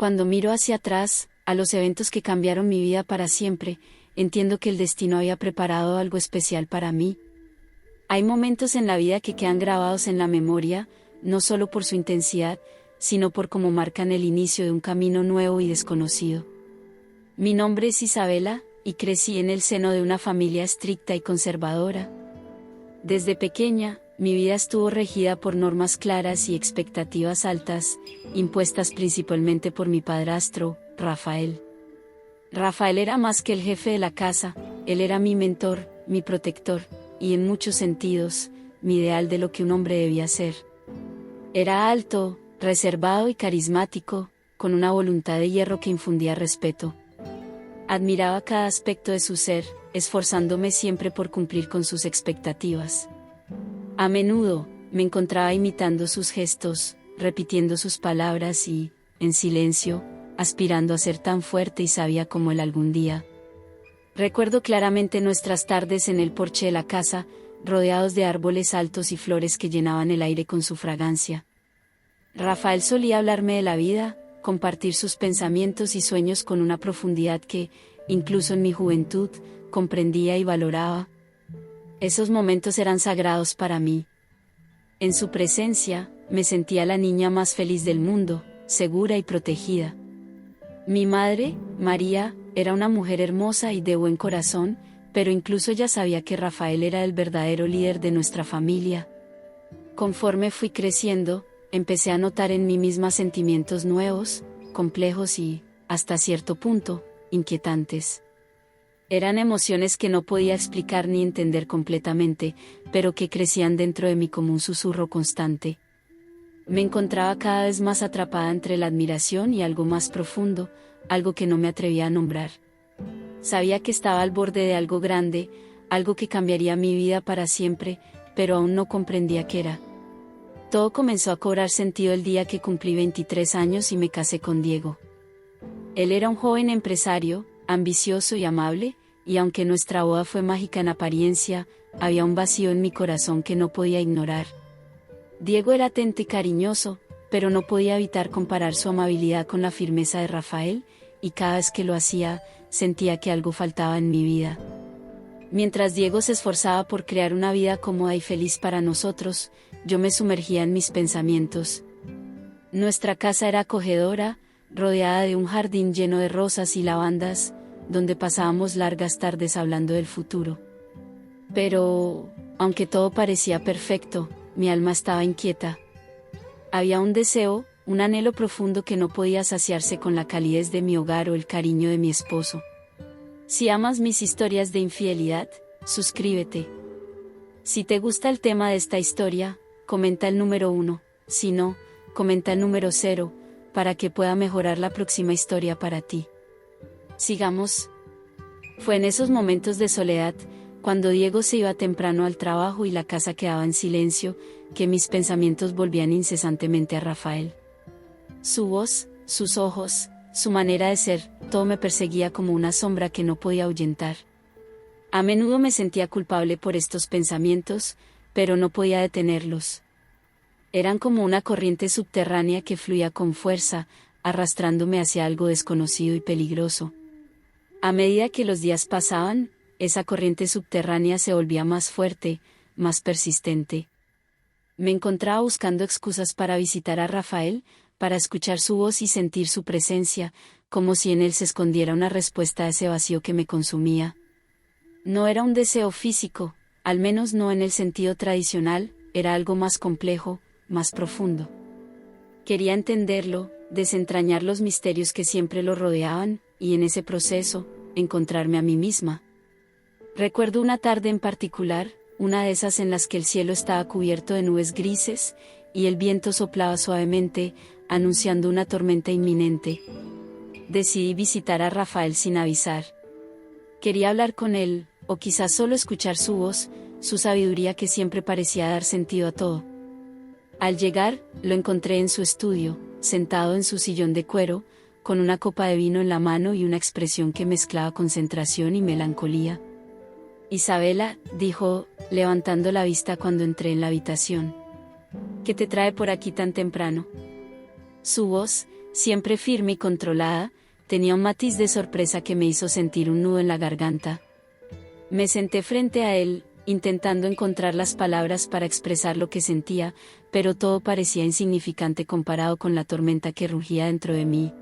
Cuando miro hacia atrás, a los eventos que cambiaron mi vida para siempre, entiendo que el destino había preparado algo especial para mí. Hay momentos en la vida que quedan grabados en la memoria, no solo por su intensidad, sino por cómo marcan el inicio de un camino nuevo y desconocido. Mi nombre es Isabela, y crecí en el seno de una familia estricta y conservadora. Desde pequeña, mi vida estuvo regida por normas claras y expectativas altas, impuestas principalmente por mi padrastro, Rafael. Rafael era más que el jefe de la casa, él era mi mentor, mi protector, y en muchos sentidos, mi ideal de lo que un hombre debía ser. Era alto, reservado y carismático, con una voluntad de hierro que infundía respeto. Admiraba cada aspecto de su ser, esforzándome siempre por cumplir con sus expectativas. A menudo, me encontraba imitando sus gestos, repitiendo sus palabras y, en silencio, aspirando a ser tan fuerte y sabia como él algún día. Recuerdo claramente nuestras tardes en el porche de la casa, rodeados de árboles altos y flores que llenaban el aire con su fragancia. Rafael solía hablarme de la vida, compartir sus pensamientos y sueños con una profundidad que, incluso en mi juventud, comprendía y valoraba. Esos momentos eran sagrados para mí. En su presencia, me sentía la niña más feliz del mundo, segura y protegida. Mi madre, María, era una mujer hermosa y de buen corazón, pero incluso ella sabía que Rafael era el verdadero líder de nuestra familia. Conforme fui creciendo, empecé a notar en mí misma sentimientos nuevos, complejos y, hasta cierto punto, inquietantes. Eran emociones que no podía explicar ni entender completamente, pero que crecían dentro de mí como un susurro constante. Me encontraba cada vez más atrapada entre la admiración y algo más profundo, algo que no me atrevía a nombrar. Sabía que estaba al borde de algo grande, algo que cambiaría mi vida para siempre, pero aún no comprendía qué era. Todo comenzó a cobrar sentido el día que cumplí 23 años y me casé con Diego. Él era un joven empresario, ambicioso y amable, y aunque nuestra boda fue mágica en apariencia, había un vacío en mi corazón que no podía ignorar. Diego era atento y cariñoso, pero no podía evitar comparar su amabilidad con la firmeza de Rafael, y cada vez que lo hacía, sentía que algo faltaba en mi vida. Mientras Diego se esforzaba por crear una vida cómoda y feliz para nosotros, yo me sumergía en mis pensamientos. Nuestra casa era acogedora, rodeada de un jardín lleno de rosas y lavandas, donde pasábamos largas tardes hablando del futuro. Pero, aunque todo parecía perfecto, mi alma estaba inquieta. Había un deseo, un anhelo profundo que no podía saciarse con la calidez de mi hogar o el cariño de mi esposo. Si amas mis historias de infidelidad, suscríbete. Si te gusta el tema de esta historia, comenta el número 1, si no, comenta el número 0, para que pueda mejorar la próxima historia para ti. Sigamos. Fue en esos momentos de soledad, cuando Diego se iba temprano al trabajo y la casa quedaba en silencio, que mis pensamientos volvían incesantemente a Rafael. Su voz, sus ojos, su manera de ser, todo me perseguía como una sombra que no podía ahuyentar. A menudo me sentía culpable por estos pensamientos, pero no podía detenerlos. Eran como una corriente subterránea que fluía con fuerza, arrastrándome hacia algo desconocido y peligroso. A medida que los días pasaban, esa corriente subterránea se volvía más fuerte, más persistente. Me encontraba buscando excusas para visitar a Rafael, para escuchar su voz y sentir su presencia, como si en él se escondiera una respuesta a ese vacío que me consumía. No era un deseo físico, al menos no en el sentido tradicional, era algo más complejo, más profundo. Quería entenderlo, desentrañar los misterios que siempre lo rodeaban, y en ese proceso, encontrarme a mí misma. Recuerdo una tarde en particular, una de esas en las que el cielo estaba cubierto de nubes grises, y el viento soplaba suavemente, anunciando una tormenta inminente. Decidí visitar a Rafael sin avisar. Quería hablar con él, o quizás solo escuchar su voz, su sabiduría que siempre parecía dar sentido a todo. Al llegar, lo encontré en su estudio, sentado en su sillón de cuero, con una copa de vino en la mano y una expresión que mezclaba concentración y melancolía. Isabela, dijo, levantando la vista cuando entré en la habitación. ¿Qué te trae por aquí tan temprano? Su voz, siempre firme y controlada, tenía un matiz de sorpresa que me hizo sentir un nudo en la garganta. Me senté frente a él, intentando encontrar las palabras para expresar lo que sentía, pero todo parecía insignificante comparado con la tormenta que rugía dentro de mí.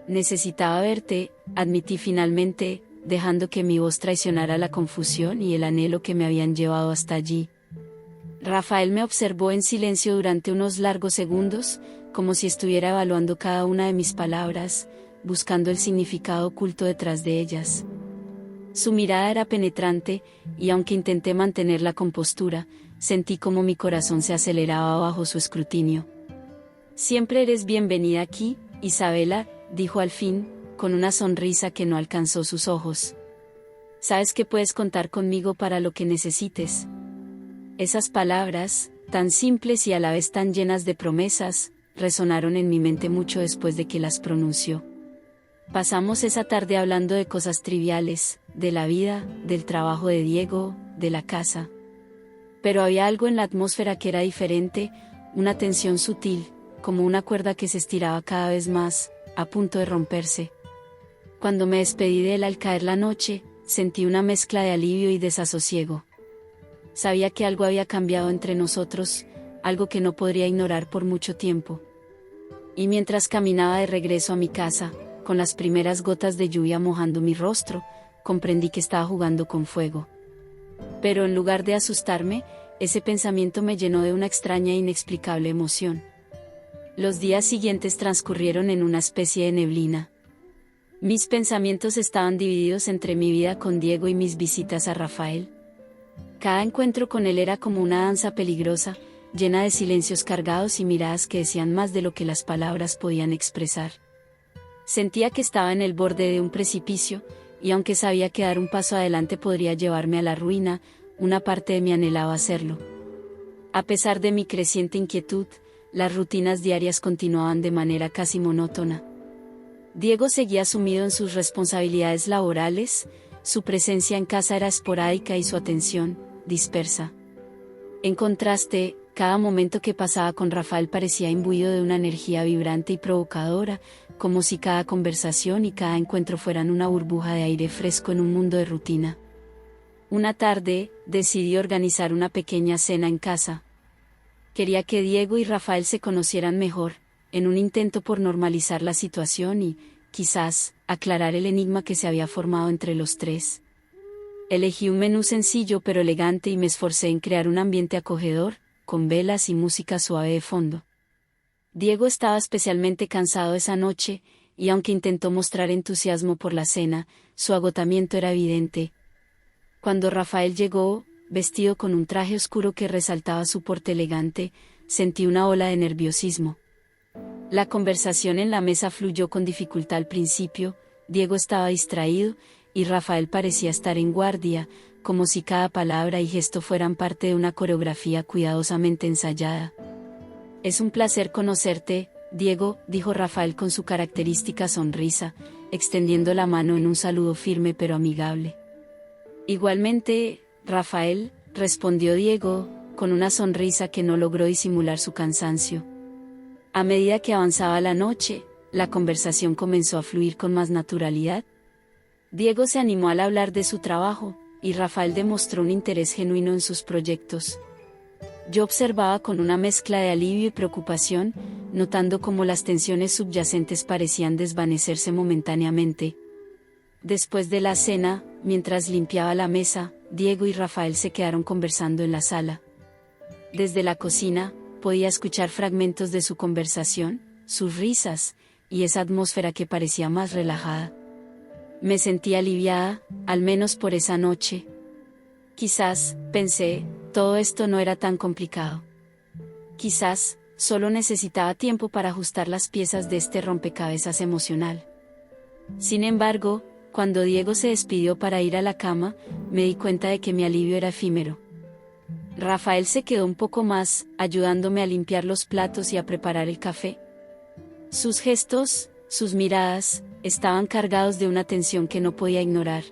Necesitaba verte, admití finalmente, dejando que mi voz traicionara la confusión y el anhelo que me habían llevado hasta allí. Rafael me observó en silencio durante unos largos segundos, como si estuviera evaluando cada una de mis palabras, buscando el significado oculto detrás de ellas. Su mirada era penetrante, y aunque intenté mantener la compostura, sentí como mi corazón se aceleraba bajo su escrutinio. «Siempre eres bienvenida aquí, Isabela», dijo al fin, con una sonrisa que no alcanzó sus ojos. «Sabes que puedes contar conmigo para lo que necesites». Esas palabras, tan simples y a la vez tan llenas de promesas, resonaron en mi mente mucho después de que las pronunció. Pasamos esa tarde hablando de cosas triviales, de la vida, del trabajo de Diego, de la casa. Pero había algo en la atmósfera que era diferente, una tensión sutil, como una cuerda que se estiraba cada vez más, a punto de romperse. Cuando me despedí de él al caer la noche, sentí una mezcla de alivio y desasosiego. Sabía que algo había cambiado entre nosotros, algo que no podría ignorar por mucho tiempo. Y mientras caminaba de regreso a mi casa, con las primeras gotas de lluvia mojando mi rostro, comprendí que estaba jugando con fuego. Pero en lugar de asustarme, ese pensamiento me llenó de una extraña e inexplicable emoción. Los días siguientes transcurrieron en una especie de neblina. Mis pensamientos estaban divididos entre mi vida con Diego y mis visitas a Rafael. Cada encuentro con él era como una danza peligrosa, llena de silencios cargados y miradas que decían más de lo que las palabras podían expresar. Sentía que estaba en el borde de un precipicio, y aunque sabía que dar un paso adelante podría llevarme a la ruina, una parte de mí anhelaba hacerlo. A pesar de mi creciente inquietud, las rutinas diarias continuaban de manera casi monótona. Diego seguía sumido en sus responsabilidades laborales, su presencia en casa era esporádica y su atención, dispersa. En contraste, cada momento que pasaba con Rafael parecía imbuido de una energía vibrante y provocadora, como si cada conversación y cada encuentro fueran una burbuja de aire fresco en un mundo de rutina. Una tarde, decidí organizar una pequeña cena en casa. Quería que Diego y Rafael se conocieran mejor, en un intento por normalizar la situación y, quizás, aclarar el enigma que se había formado entre los tres. Elegí un menú sencillo pero elegante y me esforcé en crear un ambiente acogedor, con velas y música suave de fondo. Diego estaba especialmente cansado esa noche, y aunque intentó mostrar entusiasmo por la cena, su agotamiento era evidente. Cuando Rafael llegó, vestido con un traje oscuro que resaltaba su porte elegante, sentí una ola de nerviosismo. La conversación en la mesa fluyó con dificultad al principio, Diego estaba distraído, y Rafael parecía estar en guardia, como si cada palabra y gesto fueran parte de una coreografía cuidadosamente ensayada. «Es un placer conocerte, Diego», dijo Rafael con su característica sonrisa, extendiendo la mano en un saludo firme pero amigable. «Igualmente, Rafael», respondió Diego, con una sonrisa que no logró disimular su cansancio. A medida que avanzaba la noche, la conversación comenzó a fluir con más naturalidad. Diego se animó al hablar de su trabajo, y Rafael demostró un interés genuino en sus proyectos. Yo observaba con una mezcla de alivio y preocupación, notando cómo las tensiones subyacentes parecían desvanecerse momentáneamente. Después de la cena, mientras limpiaba la mesa, Diego y Rafael se quedaron conversando en la sala. Desde la cocina, podía escuchar fragmentos de su conversación, sus risas, y esa atmósfera que parecía más relajada. Me sentí aliviada, al menos por esa noche. Quizás, pensé, todo esto no era tan complicado. Quizás, solo necesitaba tiempo para ajustar las piezas de este rompecabezas emocional. Sin embargo, cuando Diego se despidió para ir a la cama, me di cuenta de que mi alivio era efímero. Rafael se quedó un poco más, ayudándome a limpiar los platos y a preparar el café. Sus gestos, sus miradas, estaban cargados de una tensión que no podía ignorar.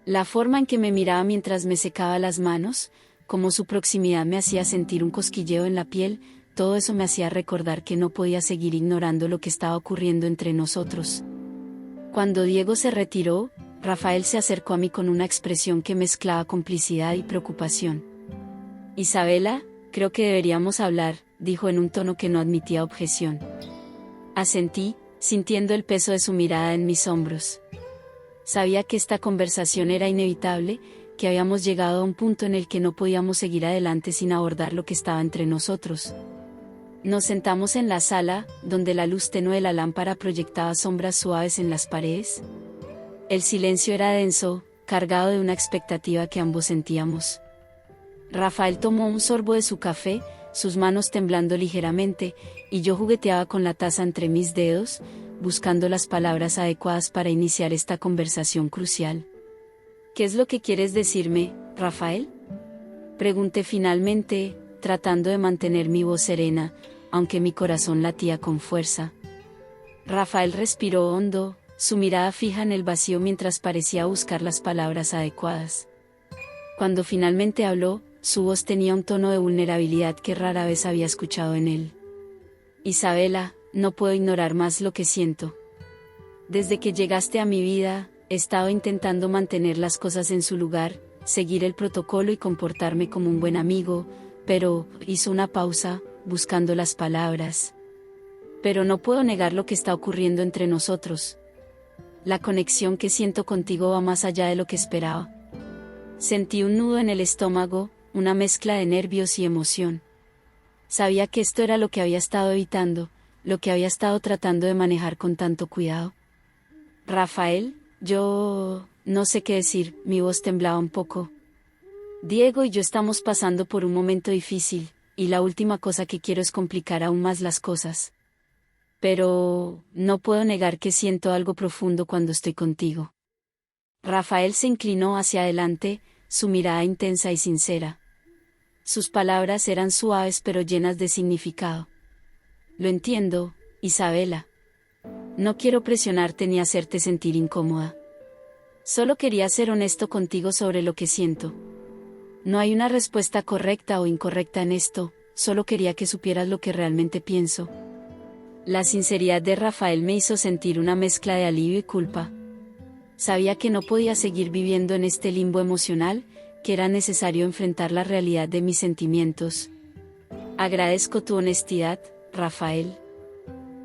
La forma en que me miraba mientras me secaba las manos, como su proximidad me hacía sentir un cosquilleo en la piel, todo eso me hacía recordar que no podía seguir ignorando lo que estaba ocurriendo entre nosotros. Cuando Diego se retiró, Rafael se acercó a mí con una expresión que mezclaba complicidad y preocupación. Isabela, creo que deberíamos hablar, dijo en un tono que no admitía objeción. Asentí, sintiendo el peso de su mirada en mis hombros. Sabía que esta conversación era inevitable, que habíamos llegado a un punto en el que no podíamos seguir adelante sin abordar lo que estaba entre nosotros. Nos sentamos en la sala, donde la luz tenue de la lámpara proyectaba sombras suaves en las paredes. El silencio era denso, cargado de una expectativa que ambos sentíamos. Rafael tomó un sorbo de su café, sus manos temblando ligeramente, y yo jugueteaba con la taza entre mis dedos, buscando las palabras adecuadas para iniciar esta conversación crucial. ¿Qué es lo que quieres decirme, Rafael? Pregunté finalmente, tratando de mantener mi voz serena, aunque mi corazón latía con fuerza. Rafael respiró hondo, su mirada fija en el vacío mientras parecía buscar las palabras adecuadas. Cuando finalmente habló, su voz tenía un tono de vulnerabilidad que rara vez había escuchado en él. Isabela, no puedo ignorar más lo que siento. Desde que llegaste a mi vida, he estado intentando mantener las cosas en su lugar, seguir el protocolo y comportarme como un buen amigo, pero, hizo una pausa, buscando las palabras. Pero no puedo negar lo que está ocurriendo entre nosotros. La conexión que siento contigo va más allá de lo que esperaba. Sentí un nudo en el estómago, una mezcla de nervios y emoción. Sabía que esto era lo que había estado evitando, lo que había estado tratando de manejar con tanto cuidado. Rafael, yo no sé qué decir, mi voz temblaba un poco. Diego y yo estamos pasando por un momento difícil, y la última cosa que quiero es complicar aún más las cosas. Pero no puedo negar que siento algo profundo cuando estoy contigo. Rafael se inclinó hacia adelante, su mirada intensa y sincera. Sus palabras eran suaves pero llenas de significado. Lo entiendo, Isabela. No quiero presionarte ni hacerte sentir incómoda. Solo quería ser honesto contigo sobre lo que siento. No hay una respuesta correcta o incorrecta en esto, solo quería que supieras lo que realmente pienso. La sinceridad de Rafael me hizo sentir una mezcla de alivio y culpa. Sabía que no podía seguir viviendo en este limbo emocional, que era necesario enfrentar la realidad de mis sentimientos. Agradezco tu honestidad, Rafael.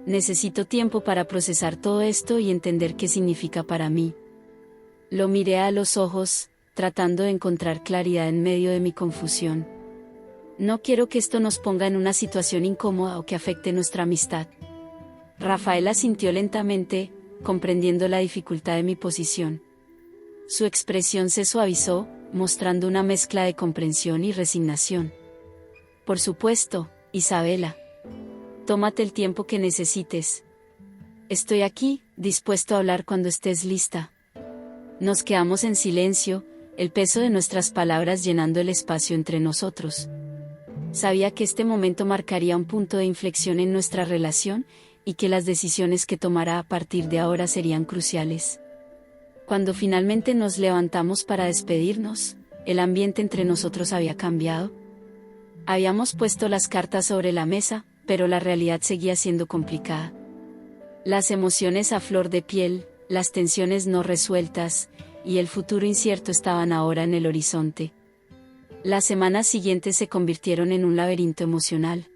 Necesito tiempo para procesar todo esto y entender qué significa para mí. Lo miré a los ojos, tratando de encontrar claridad en medio de mi confusión. No quiero que esto nos ponga en una situación incómoda o que afecte nuestra amistad. Rafael asintió lentamente, comprendiendo la dificultad de mi posición. Su expresión se suavizó, mostrando una mezcla de comprensión y resignación. Por supuesto, Isabela. Tómate el tiempo que necesites. Estoy aquí, dispuesto a hablar cuando estés lista. Nos quedamos en silencio, el peso de nuestras palabras llenando el espacio entre nosotros. Sabía que este momento marcaría un punto de inflexión en nuestra relación, y que las decisiones que tomara a partir de ahora serían cruciales. Cuando finalmente nos levantamos para despedirnos, el ambiente entre nosotros había cambiado. Habíamos puesto las cartas sobre la mesa, pero la realidad seguía siendo complicada. Las emociones a flor de piel, las tensiones no resueltas, y el futuro incierto estaban ahora en el horizonte. Las semanas siguientes se convirtieron en un laberinto emocional.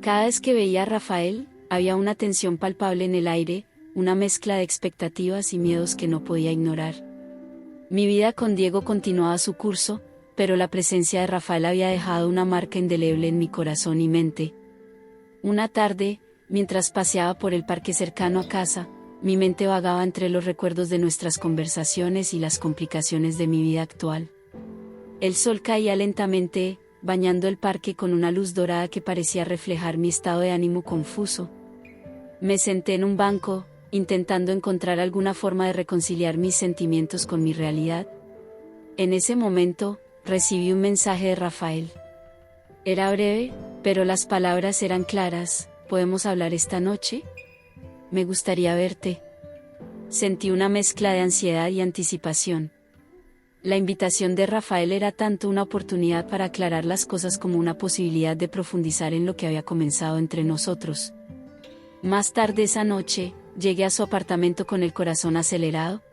Cada vez que veía a Rafael, había una tensión palpable en el aire, una mezcla de expectativas y miedos que no podía ignorar. Mi vida con Diego continuaba su curso, pero la presencia de Rafael había dejado una marca indeleble en mi corazón y mente. Una tarde, mientras paseaba por el parque cercano a casa, mi mente vagaba entre los recuerdos de nuestras conversaciones y las complicaciones de mi vida actual. El sol caía lentamente, bañando el parque con una luz dorada que parecía reflejar mi estado de ánimo confuso. Me senté en un banco, intentando encontrar alguna forma de reconciliar mis sentimientos con mi realidad. En ese momento, recibí un mensaje de Rafael. Era breve, pero las palabras eran claras. ¿Podemos hablar esta noche? Me gustaría verte. Sentí una mezcla de ansiedad y anticipación. La invitación de Rafael era tanto una oportunidad para aclarar las cosas como una posibilidad de profundizar en lo que había comenzado entre nosotros. Más tarde esa noche, llegué a su apartamento con el corazón acelerado.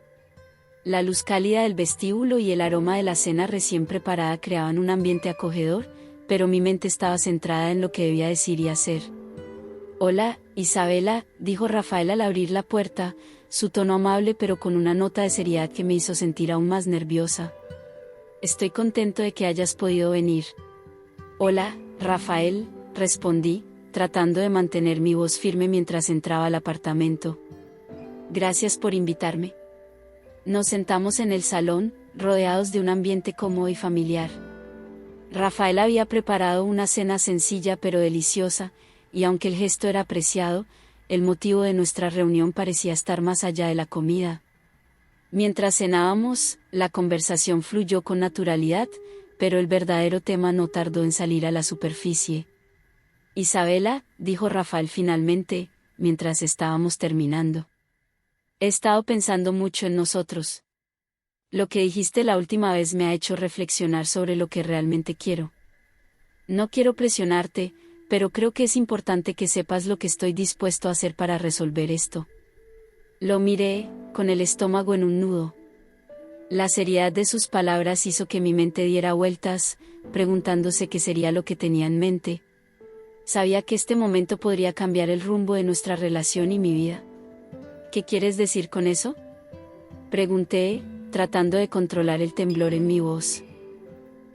La luz cálida del vestíbulo y el aroma de la cena recién preparada creaban un ambiente acogedor, pero mi mente estaba centrada en lo que debía decir y hacer. «Hola, Isabela», dijo Rafael al abrir la puerta, su tono amable pero con una nota de seriedad que me hizo sentir aún más nerviosa. «Estoy contento de que hayas podido venir». «Hola, Rafael», respondí, tratando de mantener mi voz firme mientras entraba al apartamento. «Gracias por invitarme». Nos sentamos en el salón, rodeados de un ambiente cómodo y familiar. Rafael había preparado una cena sencilla pero deliciosa, y aunque el gesto era apreciado, el motivo de nuestra reunión parecía estar más allá de la comida. Mientras cenábamos, la conversación fluyó con naturalidad, pero el verdadero tema no tardó en salir a la superficie. «Isabela», dijo Rafael finalmente, mientras estábamos terminando. «He estado pensando mucho en nosotros. Lo que dijiste la última vez me ha hecho reflexionar sobre lo que realmente quiero. No quiero presionarte, pero creo que es importante que sepas lo que estoy dispuesto a hacer para resolver esto». Lo miré, con el estómago en un nudo. La seriedad de sus palabras hizo que mi mente diera vueltas, preguntándose qué sería lo que tenía en mente. Sabía que este momento podría cambiar el rumbo de nuestra relación y mi vida. «¿Qué quieres decir con eso?», pregunté, tratando de controlar el temblor en mi voz.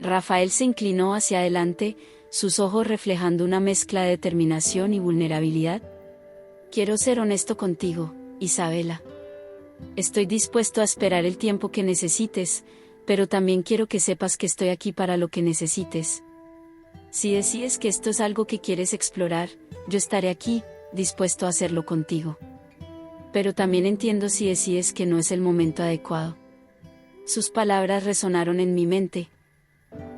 Rafael se inclinó hacia adelante, sus ojos reflejando una mezcla de determinación y vulnerabilidad. «Quiero ser honesto contigo, Isabela. Estoy dispuesto a esperar el tiempo que necesites, pero también quiero que sepas que estoy aquí para lo que necesites. Si decides que esto es algo que quieres explorar, yo estaré aquí, dispuesto a hacerlo contigo. Pero también entiendo si decides que no es el momento adecuado». Sus palabras resonaron en mi mente.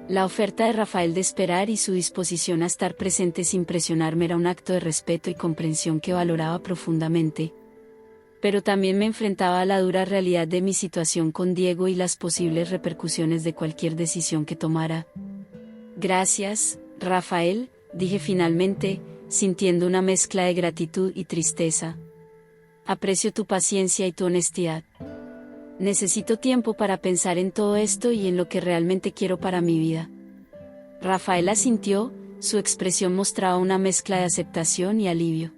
La oferta de Rafael de esperar y su disposición a estar presente sin presionarme era un acto de respeto y comprensión que valoraba profundamente. Pero también me enfrentaba a la dura realidad de mi situación con Diego y las posibles repercusiones de cualquier decisión que tomara. «Gracias, Rafael», dije finalmente, sintiendo una mezcla de gratitud y tristeza. «Aprecio tu paciencia y tu honestidad. Necesito tiempo para pensar en todo esto y en lo que realmente quiero para mi vida». Rafael asintió, su expresión mostraba una mezcla de aceptación y alivio.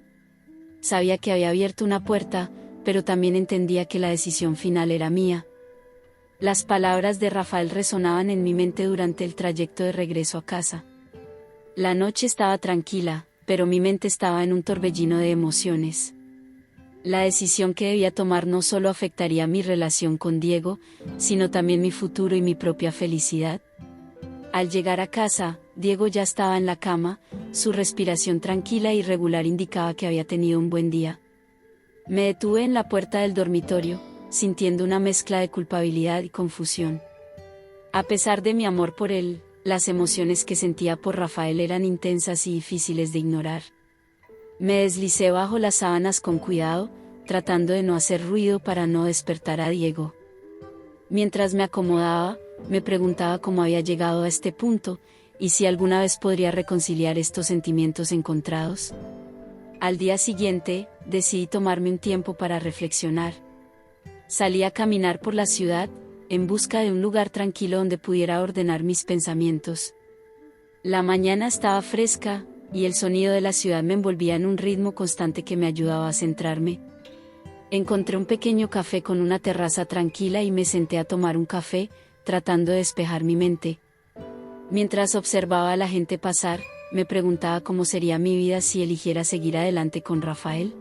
Sabía que había abierto una puerta, pero también entendía que la decisión final era mía. Las palabras de Rafael resonaban en mi mente durante el trayecto de regreso a casa. La noche estaba tranquila, pero mi mente estaba en un torbellino de emociones. La decisión que debía tomar no solo afectaría mi relación con Diego, sino también mi futuro y mi propia felicidad. Al llegar a casa, Diego ya estaba en la cama, su respiración tranquila y regular indicaba que había tenido un buen día. Me detuve en la puerta del dormitorio, sintiendo una mezcla de culpabilidad y confusión. A pesar de mi amor por él, las emociones que sentía por Rafael eran intensas y difíciles de ignorar. Me deslicé bajo las sábanas con cuidado, tratando de no hacer ruido para no despertar a Diego. Mientras me acomodaba, me preguntaba cómo había llegado a este punto, y si alguna vez podría reconciliar estos sentimientos encontrados. Al día siguiente, decidí tomarme un tiempo para reflexionar. Salí a caminar por la ciudad, en busca de un lugar tranquilo donde pudiera ordenar mis pensamientos. La mañana estaba fresca, y el sonido de la ciudad me envolvía en un ritmo constante que me ayudaba a centrarme. Encontré un pequeño café con una terraza tranquila y me senté a tomar un café, tratando de despejar mi mente. Mientras observaba a la gente pasar, me preguntaba cómo sería mi vida si eligiera seguir adelante con Rafael.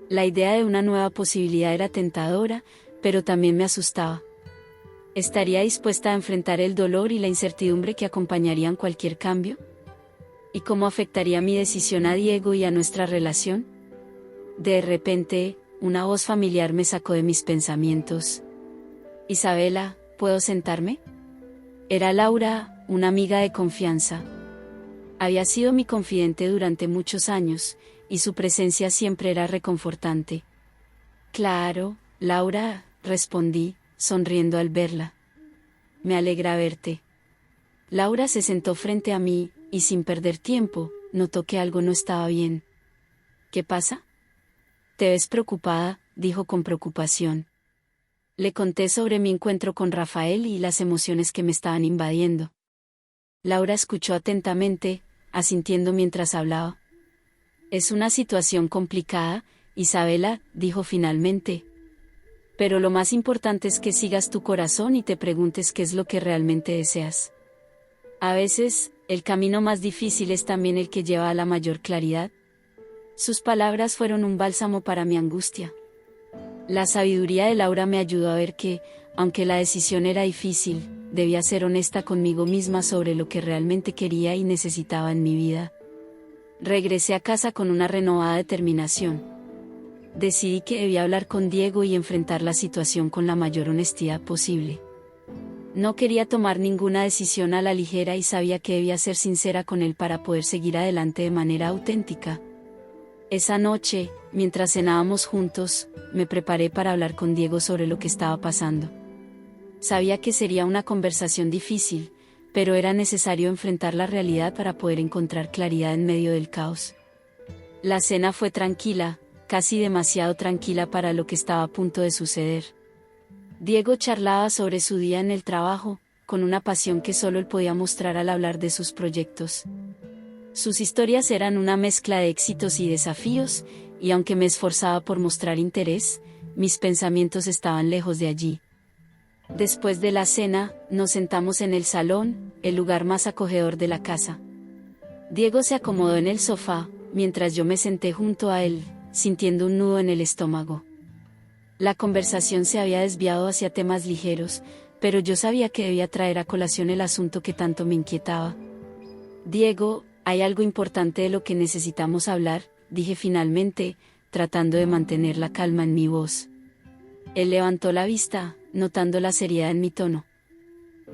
La idea de una nueva posibilidad era tentadora, pero también me asustaba. ¿Estaría dispuesta a enfrentar el dolor y la incertidumbre que acompañarían cualquier cambio? ¿Y cómo afectaría mi decisión a Diego y a nuestra relación? De repente, una voz familiar me sacó de mis pensamientos. «Isabela, ¿puedo sentarme?». Era Laura, una amiga de confianza. Había sido mi confidente durante muchos años, y su presencia siempre era reconfortante. «Claro, Laura», respondí, sonriendo al verla. me alegra verte. Laura se sentó frente a mí, y sin perder tiempo, notó que algo no estaba bien. ¿Qué pasa? Te ves preocupada, dijo con preocupación. Le conté sobre mi encuentro con Rafael y las emociones que me estaban invadiendo. Laura escuchó atentamente, asintiendo mientras hablaba. Es una situación complicada, Isabela, dijo finalmente. Pero lo más importante es que sigas tu corazón y te preguntes qué es lo que realmente deseas. A veces, el camino más difícil es también el que lleva a la mayor claridad. Sus palabras fueron un bálsamo para mi angustia. La sabiduría de Laura me ayudó a ver que, aunque la decisión era difícil, debía ser honesta conmigo misma sobre lo que realmente quería y necesitaba en mi vida. Regresé a casa con una renovada determinación. Decidí que debía hablar con Diego y enfrentar la situación con la mayor honestidad posible. No quería tomar ninguna decisión a la ligera y sabía que debía ser sincera con él para poder seguir adelante de manera auténtica. Esa noche, mientras cenábamos juntos, me preparé para hablar con Diego sobre lo que estaba pasando. Sabía que sería una conversación difícil, pero era necesario enfrentar la realidad para poder encontrar claridad en medio del caos. La cena fue tranquila, casi demasiado tranquila para lo que estaba a punto de suceder. Diego charlaba sobre su día en el trabajo, con una pasión que solo él podía mostrar al hablar de sus proyectos. Sus historias eran una mezcla de éxitos y desafíos, y aunque me esforzaba por mostrar interés, mis pensamientos estaban lejos de allí. Después de la cena, nos sentamos en el salón, el lugar más acogedor de la casa. Diego se acomodó en el sofá, mientras yo me senté junto a él, sintiendo un nudo en el estómago. La conversación se había desviado hacia temas ligeros, pero yo sabía que debía traer a colación el asunto que tanto me inquietaba. Diego, hay algo importante de lo que necesitamos hablar, dije finalmente, tratando de mantener la calma en mi voz. Él levantó la vista, notando la seriedad en mi tono.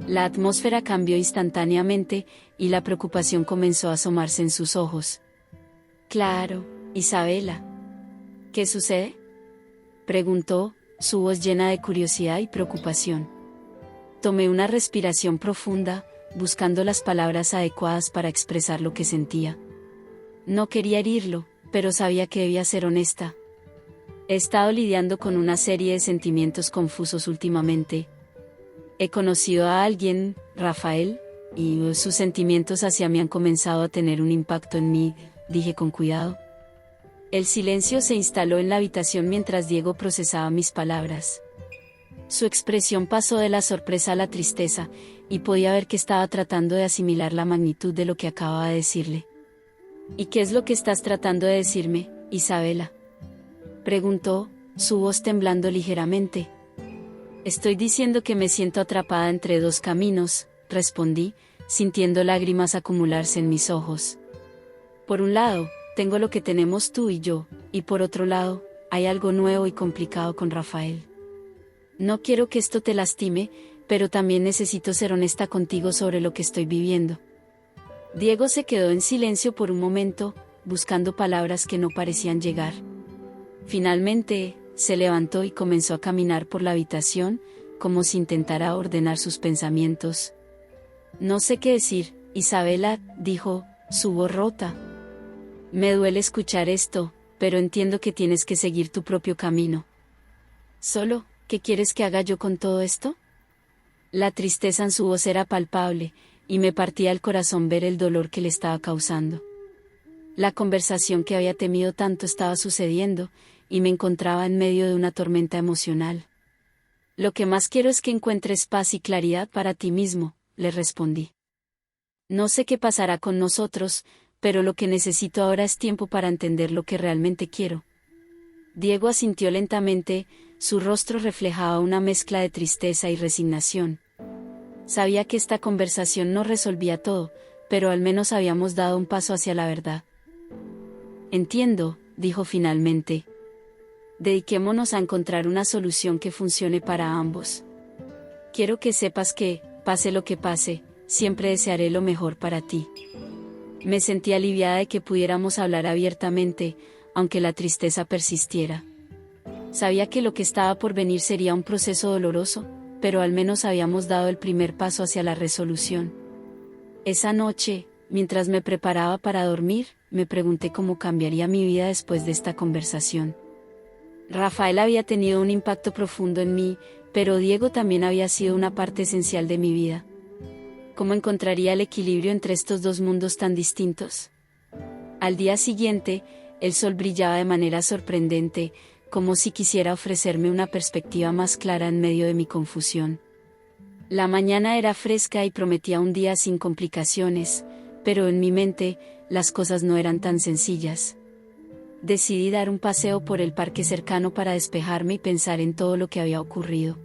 La atmósfera cambió instantáneamente, y la preocupación comenzó a asomarse en sus ojos. Claro, Isabela. ¿Qué sucede?, preguntó, su voz llena de curiosidad y preocupación. Tomé una respiración profunda, buscando las palabras adecuadas para expresar lo que sentía. No quería herirlo, pero sabía que debía ser honesta. He estado lidiando con una serie de sentimientos confusos últimamente. He conocido a alguien, Rafael, y sus sentimientos hacia mí han comenzado a tener un impacto en mí, dije con cuidado. El silencio se instaló en la habitación mientras Diego procesaba mis palabras. Su expresión pasó de la sorpresa a la tristeza, y podía ver que estaba tratando de asimilar la magnitud de lo que acababa de decirle. ¿Y qué es lo que estás tratando de decirme, Isabela?, preguntó, su voz temblando ligeramente. Estoy diciendo que me siento atrapada entre dos caminos, respondí, sintiendo lágrimas acumularse en mis ojos. Por un lado, tengo lo que tenemos tú y yo, y por otro lado, hay algo nuevo y complicado con Rafael. No quiero que esto te lastime, pero también necesito ser honesta contigo sobre lo que estoy viviendo. Diego se quedó en silencio por un momento, buscando palabras que no parecían llegar. Finalmente, se levantó y comenzó a caminar por la habitación, como si intentara ordenar sus pensamientos. No sé qué decir, Isabela, dijo, su voz rota. Me duele escuchar esto, pero entiendo que tienes que seguir tu propio camino. Solo, ¿qué quieres que haga yo con todo esto? La tristeza en su voz era palpable, y me partía el corazón ver el dolor que le estaba causando. La conversación que había temido tanto estaba sucediendo, y me encontraba en medio de una tormenta emocional. Lo que más quiero es que encuentres paz y claridad para ti mismo, le respondí. No sé qué pasará con nosotros, pero lo que necesito ahora es tiempo para entender lo que realmente quiero. Diego asintió lentamente, su rostro reflejaba una mezcla de tristeza y resignación. Sabía que esta conversación no resolvía todo, pero al menos habíamos dado un paso hacia la verdad. Entiendo, dijo finalmente. Dediquémonos a encontrar una solución que funcione para ambos. Quiero que sepas que, pase lo que pase, siempre desearé lo mejor para ti. Me sentí aliviada de que pudiéramos hablar abiertamente, aunque la tristeza persistiera. Sabía que lo que estaba por venir sería un proceso doloroso, pero al menos habíamos dado el primer paso hacia la resolución. Esa noche, mientras me preparaba para dormir, me pregunté cómo cambiaría mi vida después de esta conversación. Rafael había tenido un impacto profundo en mí, pero Diego también había sido una parte esencial de mi vida. ¿Cómo encontraría el equilibrio entre estos dos mundos tan distintos? Al día siguiente, el sol brillaba de manera sorprendente, como si quisiera ofrecerme una perspectiva más clara en medio de mi confusión. La mañana era fresca y prometía un día sin complicaciones, pero en mi mente, las cosas no eran tan sencillas. Decidí dar un paseo por el parque cercano para despejarme y pensar en todo lo que había ocurrido.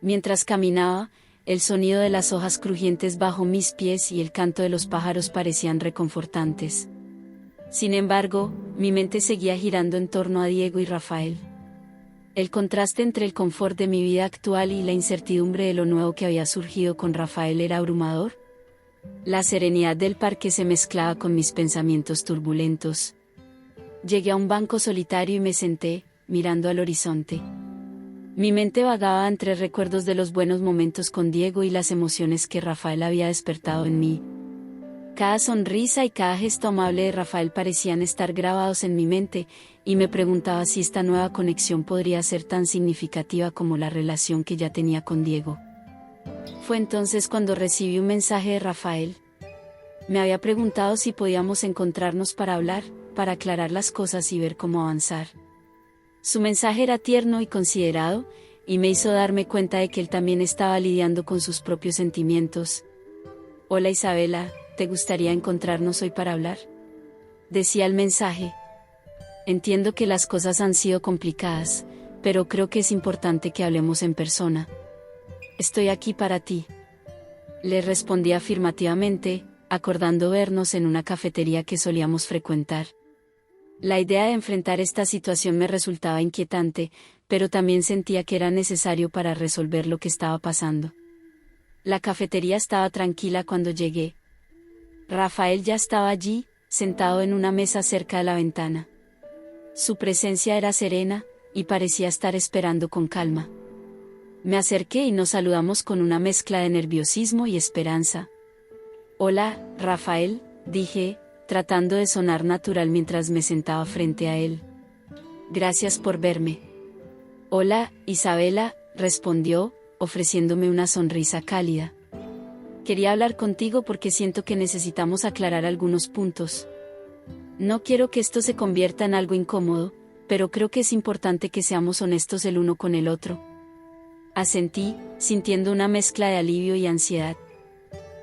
Mientras caminaba, el sonido de las hojas crujientes bajo mis pies y el canto de los pájaros parecían reconfortantes. Sin embargo, mi mente seguía girando en torno a Diego y Rafael. El contraste entre el confort de mi vida actual y la incertidumbre de lo nuevo que había surgido con Rafael era abrumador. La serenidad del parque se mezclaba con mis pensamientos turbulentos. Llegué a un banco solitario y me senté, mirando al horizonte. Mi mente vagaba entre recuerdos de los buenos momentos con Diego y las emociones que Rafael había despertado en mí. Cada sonrisa y cada gesto amable de Rafael parecían estar grabados en mi mente, y me preguntaba si esta nueva conexión podría ser tan significativa como la relación que ya tenía con Diego. Fue entonces cuando recibí un mensaje de Rafael. Me había preguntado si podíamos encontrarnos para hablar, para aclarar las cosas y ver cómo avanzar. Su mensaje era tierno y considerado, y me hizo darme cuenta de que él también estaba lidiando con sus propios sentimientos. «Hola Isabela, ¿te gustaría encontrarnos hoy para hablar?», decía el mensaje. «Entiendo que las cosas han sido complicadas, pero creo que es importante que hablemos en persona. Estoy aquí para ti». Le respondí afirmativamente, acordando vernos en una cafetería que solíamos frecuentar. La idea de enfrentar esta situación me resultaba inquietante, pero también sentía que era necesario para resolver lo que estaba pasando. La cafetería estaba tranquila cuando llegué. Rafael ya estaba allí, sentado en una mesa cerca de la ventana. Su presencia era serena, y parecía estar esperando con calma. Me acerqué y nos saludamos con una mezcla de nerviosismo y esperanza. «Hola, Rafael», dije, tratando de sonar natural mientras me sentaba frente a él. «Gracias por verme». «Hola, Isabela», respondió, ofreciéndome una sonrisa cálida. «Quería hablar contigo porque siento que necesitamos aclarar algunos puntos. No quiero que esto se convierta en algo incómodo, pero creo que es importante que seamos honestos el uno con el otro». Asentí, sintiendo una mezcla de alivio y ansiedad.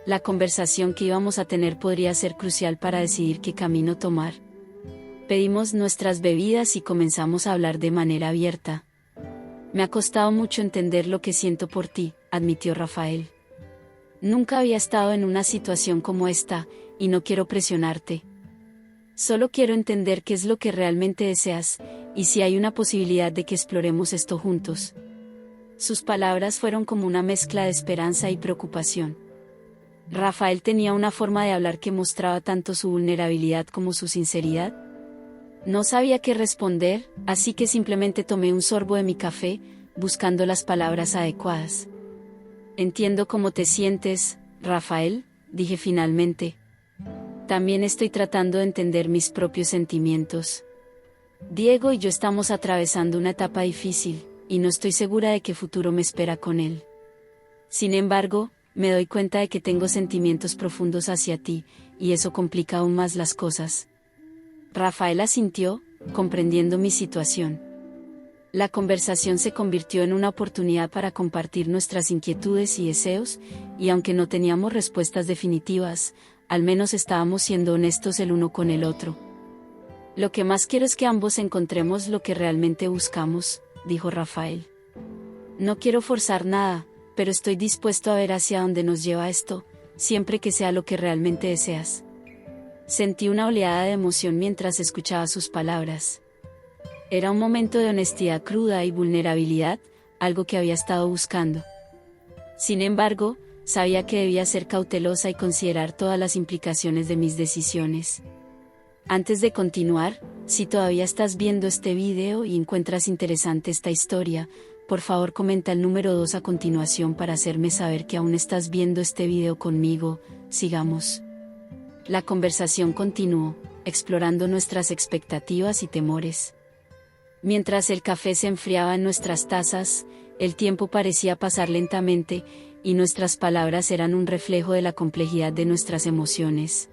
La conversación que íbamos a tener podría ser crucial para decidir qué camino tomar. Pedimos nuestras bebidas y comenzamos a hablar de manera abierta. «Me ha costado mucho entender lo que siento por ti», admitió Rafael. «Nunca había estado en una situación como esta, y no quiero presionarte. Solo quiero entender qué es lo que realmente deseas, y si hay una posibilidad de que exploremos esto juntos». Sus palabras fueron como una mezcla de esperanza y preocupación. Rafael tenía una forma de hablar que mostraba tanto su vulnerabilidad como su sinceridad. No sabía qué responder, así que simplemente tomé un sorbo de mi café, buscando las palabras adecuadas. «Entiendo cómo te sientes, Rafael», dije finalmente. «También estoy tratando de entender mis propios sentimientos. Diego y yo estamos atravesando una etapa difícil, y no estoy segura de qué futuro me espera con él. Sin embargo, me doy cuenta de que tengo sentimientos profundos hacia ti, y eso complica aún más las cosas». Rafael asintió, comprendiendo mi situación. La conversación se convirtió en una oportunidad para compartir nuestras inquietudes y deseos, y aunque no teníamos respuestas definitivas, al menos estábamos siendo honestos el uno con el otro. «Lo que más quiero es que ambos encontremos lo que realmente buscamos», dijo Rafael. «No quiero forzar nada, pero estoy dispuesto a ver hacia dónde nos lleva esto, siempre que sea lo que realmente deseas». Sentí una oleada de emoción mientras escuchaba sus palabras. Era un momento de honestidad cruda y vulnerabilidad, algo que había estado buscando. Sin embargo, sabía que debía ser cautelosa y considerar todas las implicaciones de mis decisiones. Antes de continuar, si todavía estás viendo este video y encuentras interesante esta historia, por favor comenta el número 2 a continuación para hacerme saber que aún estás viendo este video conmigo. Sigamos. La conversación continuó, explorando nuestras expectativas y temores. Mientras el café se enfriaba en nuestras tazas, el tiempo parecía pasar lentamente, y nuestras palabras eran un reflejo de la complejidad de nuestras emociones.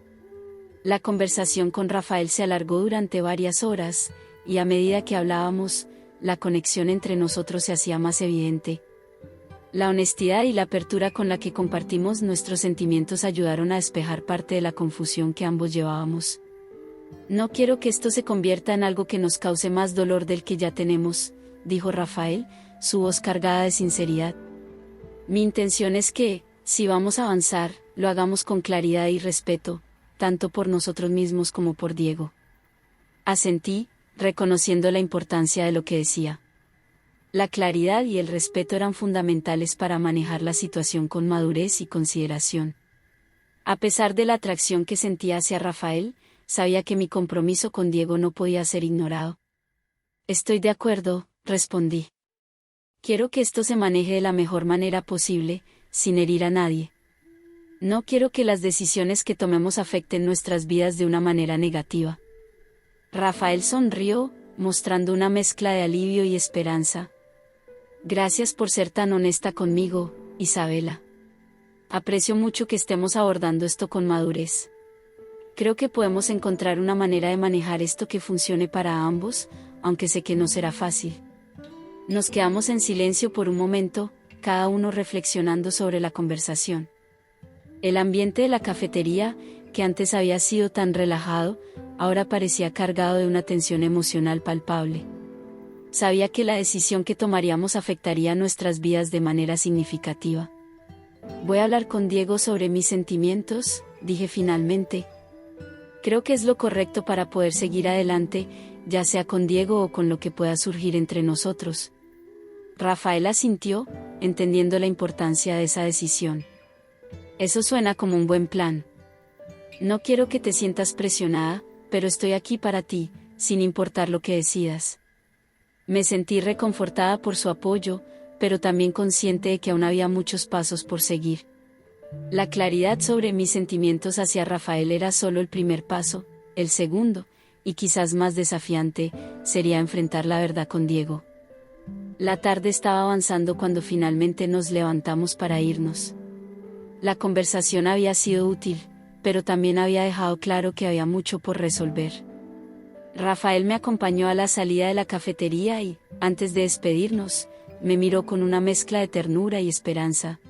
La conversación con Rafael se alargó durante varias horas, y a medida que hablábamos, la conexión entre nosotros se hacía más evidente. La honestidad y la apertura con la que compartimos nuestros sentimientos ayudaron a despejar parte de la confusión que ambos llevábamos. No quiero que esto se convierta en algo que nos cause más dolor del que ya tenemos, dijo Rafael, su voz cargada de sinceridad. Mi intención es que, si vamos a avanzar, lo hagamos con claridad y respeto, tanto por nosotros mismos como por Diego. Asentí, reconociendo la importancia de lo que decía. La claridad y el respeto eran fundamentales para manejar la situación con madurez y consideración. A pesar de la atracción que sentía hacia Rafael, sabía que mi compromiso con Diego no podía ser ignorado. Estoy de acuerdo, respondí. Quiero que esto se maneje de la mejor manera posible, sin herir a nadie. No quiero que las decisiones que tomemos afecten nuestras vidas de una manera negativa. Rafael sonrió, mostrando una mezcla de alivio y esperanza. Gracias por ser tan honesta conmigo, Isabela. Aprecio mucho que estemos abordando esto con madurez. Creo que podemos encontrar una manera de manejar esto que funcione para ambos, aunque sé que no será fácil. Nos quedamos en silencio por un momento, cada uno reflexionando sobre la conversación. El ambiente de la cafetería, que antes había sido tan relajado, ahora parecía cargado de una tensión emocional palpable. Sabía que la decisión que tomaríamos afectaría nuestras vidas de manera significativa. Voy a hablar con Diego sobre mis sentimientos, dije finalmente. Creo que es lo correcto para poder seguir adelante, ya sea con Diego o con lo que pueda surgir entre nosotros. Rafael asintió, entendiendo la importancia de esa decisión. Eso suena como un buen plan. No quiero que te sientas presionada, pero estoy aquí para ti, sin importar lo que decidas. Me sentí reconfortada por su apoyo, pero también consciente de que aún había muchos pasos por seguir. La claridad sobre mis sentimientos hacia Rafael era solo el primer paso, el segundo, y quizás más desafiante, sería enfrentar la verdad con Diego. La tarde estaba avanzando cuando finalmente nos levantamos para irnos. La conversación había sido útil, pero también había dejado claro que había mucho por resolver. Rafael me acompañó a la salida de la cafetería y, antes de despedirnos, me miró con una mezcla de ternura y esperanza.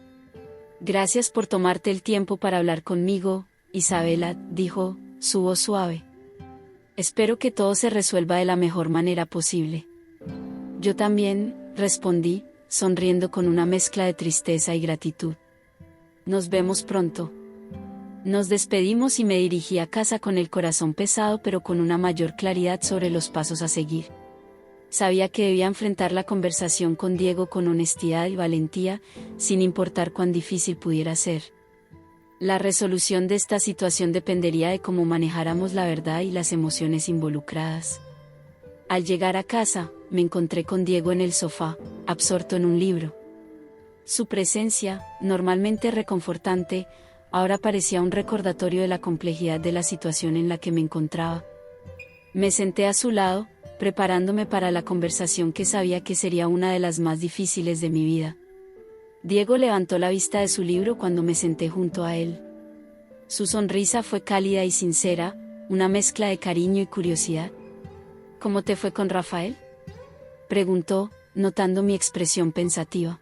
Gracias por tomarte el tiempo para hablar conmigo, Isabela, dijo, su voz suave. Espero que todo se resuelva de la mejor manera posible. Yo también, respondí, sonriendo con una mezcla de tristeza y gratitud. Nos vemos pronto. Nos despedimos y me dirigí a casa con el corazón pesado pero con una mayor claridad sobre los pasos a seguir. Sabía que debía enfrentar la conversación con Diego con honestidad y valentía, sin importar cuán difícil pudiera ser. La resolución de esta situación dependería de cómo manejáramos la verdad y las emociones involucradas. Al llegar a casa, me encontré con Diego en el sofá, absorto en un libro. Su presencia, normalmente reconfortante, ahora parecía un recordatorio de la complejidad de la situación en la que me encontraba. Me senté a su lado, preparándome para la conversación que sabía que sería una de las más difíciles de mi vida. Diego levantó la vista de su libro cuando me senté junto a él. Su sonrisa fue cálida y sincera, una mezcla de cariño y curiosidad. ¿Cómo te fue con Rafael?, preguntó, notando mi expresión pensativa.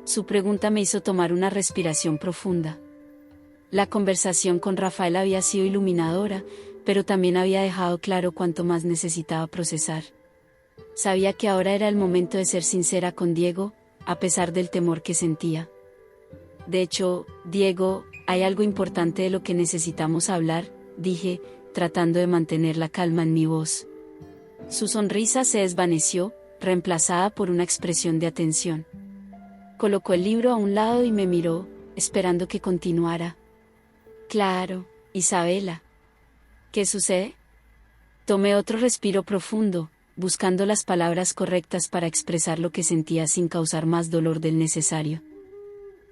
Su pregunta me hizo tomar una respiración profunda. La conversación con Rafael había sido iluminadora, pero también había dejado claro cuánto más necesitaba procesar. Sabía que ahora era el momento de ser sincera con Diego, a pesar del temor que sentía. De hecho, Diego, hay algo importante de lo que necesitamos hablar, dije, tratando de mantener la calma en mi voz. Su sonrisa se desvaneció, reemplazada por una expresión de atención. Colocó el libro a un lado y me miró, esperando que continuara. Claro, Isabela. ¿Qué sucede? Tomé otro respiro profundo, buscando las palabras correctas para expresar lo que sentía sin causar más dolor del necesario.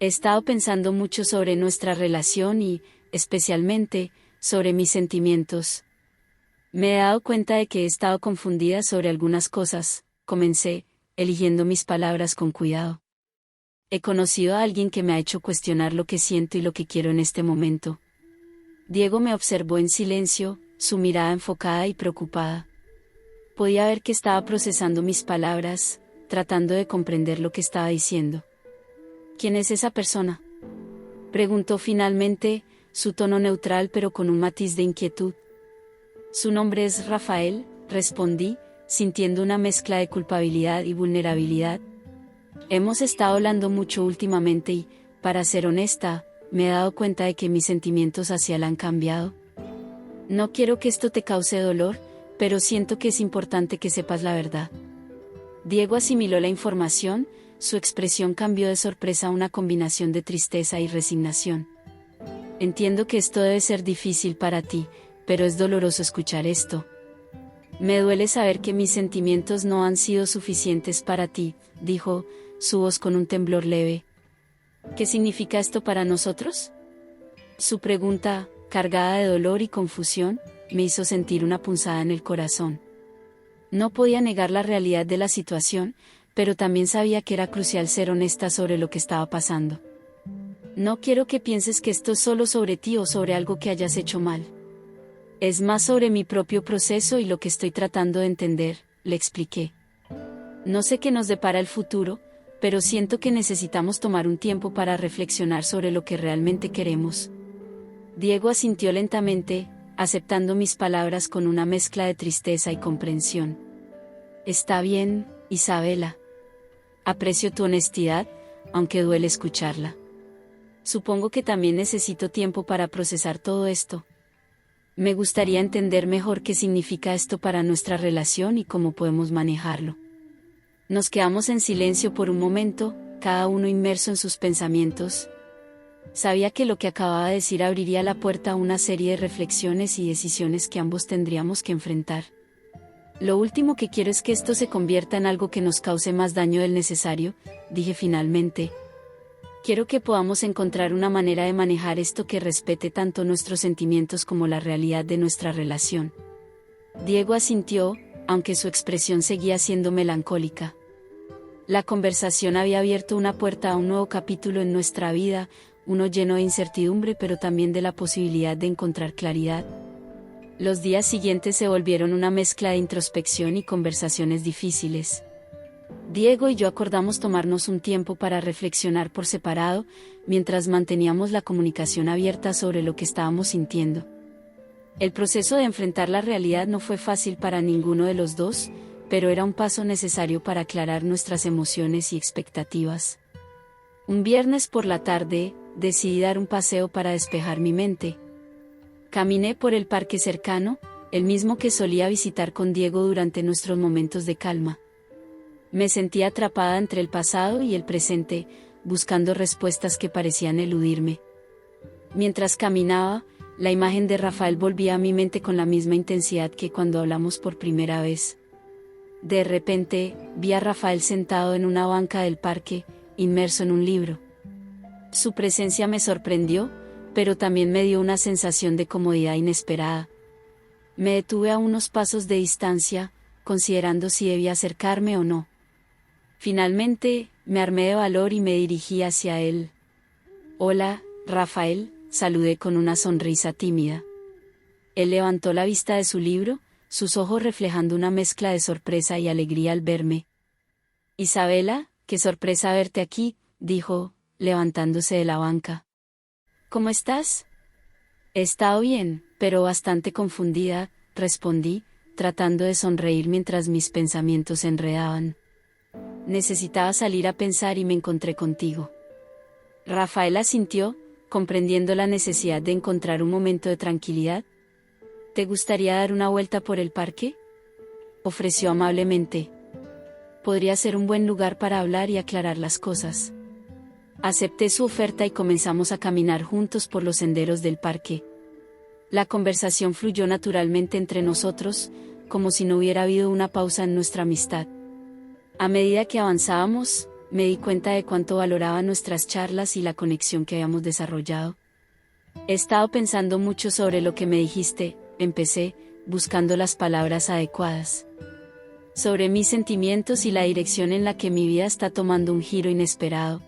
He estado pensando mucho sobre nuestra relación y, especialmente, sobre mis sentimientos. Me he dado cuenta de que he estado confundida sobre algunas cosas, comencé, eligiendo mis palabras con cuidado. He conocido a alguien que me ha hecho cuestionar lo que siento y lo que quiero en este momento. Diego me observó en silencio, su mirada enfocada y preocupada. Podía ver que estaba procesando mis palabras, tratando de comprender lo que estaba diciendo. ¿Quién es esa persona?, preguntó finalmente, su tono neutral pero con un matiz de inquietud. Su nombre es Rafael, respondí, sintiendo una mezcla de culpabilidad y vulnerabilidad. Hemos estado hablando mucho últimamente y, para ser honesta, me he dado cuenta de que mis sentimientos hacia él han cambiado. No quiero que esto te cause dolor, pero siento que es importante que sepas la verdad. Diego asimiló la información, su expresión cambió de sorpresa a una combinación de tristeza y resignación. Entiendo que esto debe ser difícil para ti, pero es doloroso escuchar esto. Me duele saber que mis sentimientos no han sido suficientes para ti, dijo, su voz con un temblor leve. ¿Qué significa esto para nosotros? Su pregunta, cargada de dolor y confusión, me hizo sentir una punzada en el corazón. No podía negar la realidad de la situación, pero también sabía que era crucial ser honesta sobre lo que estaba pasando. No quiero que pienses que esto es solo sobre ti o sobre algo que hayas hecho mal. Es más sobre mi propio proceso y lo que estoy tratando de entender, le expliqué. No sé qué nos depara el futuro, pero siento que necesitamos tomar un tiempo para reflexionar sobre lo que realmente queremos. Diego asintió lentamente, aceptando mis palabras con una mezcla de tristeza y comprensión. Está bien, Isabela. Aprecio tu honestidad, aunque duele escucharla. Supongo que también necesito tiempo para procesar todo esto. Me gustaría entender mejor qué significa esto para nuestra relación y cómo podemos manejarlo. Nos quedamos en silencio por un momento, cada uno inmerso en sus pensamientos. Sabía que lo que acababa de decir abriría la puerta a una serie de reflexiones y decisiones que ambos tendríamos que enfrentar. Lo último que quiero es que esto se convierta en algo que nos cause más daño del necesario, dije finalmente. Quiero que podamos encontrar una manera de manejar esto que respete tanto nuestros sentimientos como la realidad de nuestra relación. Diego asintió, aunque su expresión seguía siendo melancólica. La conversación había abierto una puerta a un nuevo capítulo en nuestra vida, uno lleno de incertidumbre pero también de la posibilidad de encontrar claridad. Los días siguientes se volvieron una mezcla de introspección y conversaciones difíciles. Diego y yo acordamos tomarnos un tiempo para reflexionar por separado, mientras manteníamos la comunicación abierta sobre lo que estábamos sintiendo. El proceso de enfrentar la realidad no fue fácil para ninguno de los dos, pero era un paso necesario para aclarar nuestras emociones y expectativas. Un viernes por la tarde, decidí dar un paseo para despejar mi mente. Caminé por el parque cercano, el mismo que solía visitar con Diego durante nuestros momentos de calma. Me sentía atrapada entre el pasado y el presente, buscando respuestas que parecían eludirme. Mientras caminaba, la imagen de Rafael volvía a mi mente con la misma intensidad que cuando hablamos por primera vez. De repente, vi a Rafael sentado en una banca del parque, inmerso en un libro. Su presencia me sorprendió, pero también me dio una sensación de comodidad inesperada. Me detuve a unos pasos de distancia, considerando si debía acercarme o no. Finalmente, me armé de valor y me dirigí hacia él. «Hola, Rafael», saludé con una sonrisa tímida. Él levantó la vista de su libro, sus ojos reflejando una mezcla de sorpresa y alegría al verme. «Isabela, qué sorpresa verte aquí», dijo, levantándose de la banca. «¿Cómo estás?» «He estado bien, pero bastante confundida», respondí, tratando de sonreír mientras mis pensamientos se enredaban. «Necesitaba salir a pensar y me encontré contigo». Rafael asintió, comprendiendo la necesidad de encontrar un momento de tranquilidad. «¿Te gustaría dar una vuelta por el parque?», ofreció amablemente. «Podría ser un buen lugar para hablar y aclarar las cosas». Acepté su oferta y comenzamos a caminar juntos por los senderos del parque. La conversación fluyó naturalmente entre nosotros, como si no hubiera habido una pausa en nuestra amistad. A medida que avanzábamos, me di cuenta de cuánto valoraba nuestras charlas y la conexión que habíamos desarrollado. He estado pensando mucho sobre lo que me dijiste, empecé, buscando las palabras adecuadas. Sobre mis sentimientos y la dirección en la que mi vida está tomando un giro inesperado.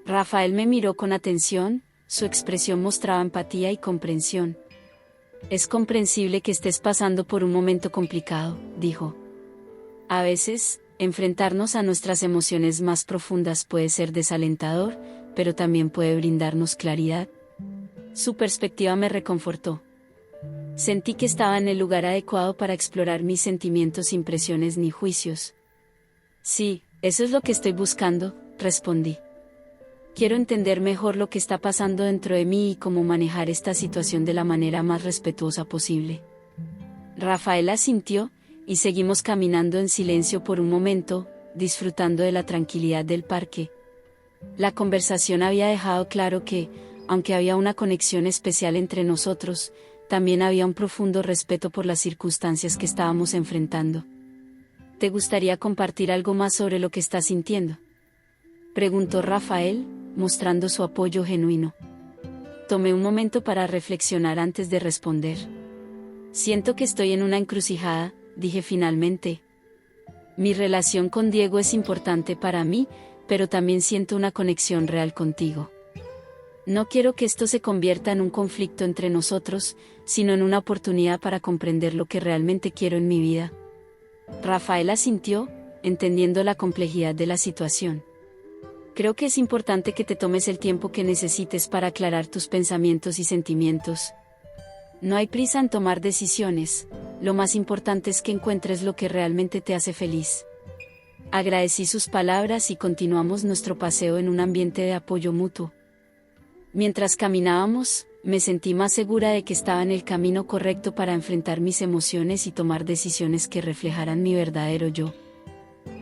Rafael me miró con atención, su expresión mostraba empatía y comprensión. Es comprensible que estés pasando por un momento complicado, dijo. A veces, enfrentarnos a nuestras emociones más profundas puede ser desalentador, pero también puede brindarnos claridad. Su perspectiva me reconfortó. Sentí que estaba en el lugar adecuado para explorar mis sentimientos sin presiones ni juicios. Sí, eso es lo que estoy buscando, respondí. Quiero entender mejor lo que está pasando dentro de mí y cómo manejar esta situación de la manera más respetuosa posible. Rafael asintió, y seguimos caminando en silencio por un momento, disfrutando de la tranquilidad del parque. La conversación había dejado claro que, aunque había una conexión especial entre nosotros, también había un profundo respeto por las circunstancias que estábamos enfrentando. ¿Te gustaría compartir algo más sobre lo que estás sintiendo?, preguntó Rafael, mostrando su apoyo genuino. Tomé un momento para reflexionar antes de responder. Siento que estoy en una encrucijada, dije finalmente. Mi relación con Diego es importante para mí, pero también siento una conexión real contigo. No quiero que esto se convierta en un conflicto entre nosotros, sino en una oportunidad para comprender lo que realmente quiero en mi vida. Rafael asintió, entendiendo la complejidad de la situación. Creo que es importante que te tomes el tiempo que necesites para aclarar tus pensamientos y sentimientos. No hay prisa en tomar decisiones, lo más importante es que encuentres lo que realmente te hace feliz. Agradecí sus palabras y continuamos nuestro paseo en un ambiente de apoyo mutuo. Mientras caminábamos, me sentí más segura de que estaba en el camino correcto para enfrentar mis emociones y tomar decisiones que reflejaran mi verdadero yo.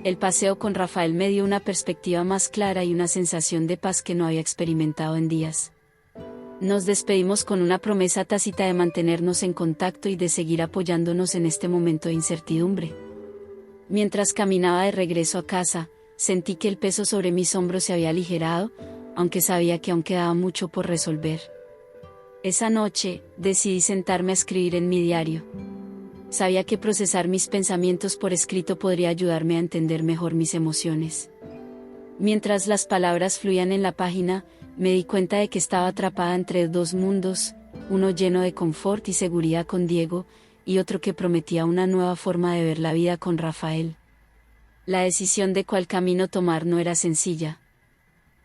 El paseo con Rafael me dio una perspectiva más clara y una sensación de paz que no había experimentado en días. Nos despedimos con una promesa tácita de mantenernos en contacto y de seguir apoyándonos en este momento de incertidumbre. Mientras caminaba de regreso a casa, sentí que el peso sobre mis hombros se había aligerado, aunque sabía que aún quedaba mucho por resolver. Esa noche, decidí sentarme a escribir en mi diario. Sabía que procesar mis pensamientos por escrito podría ayudarme a entender mejor mis emociones. Mientras las palabras fluían en la página, me di cuenta de que estaba atrapada entre dos mundos, uno lleno de confort y seguridad con Diego, y otro que prometía una nueva forma de ver la vida con Rafael. La decisión de cuál camino tomar no era sencilla.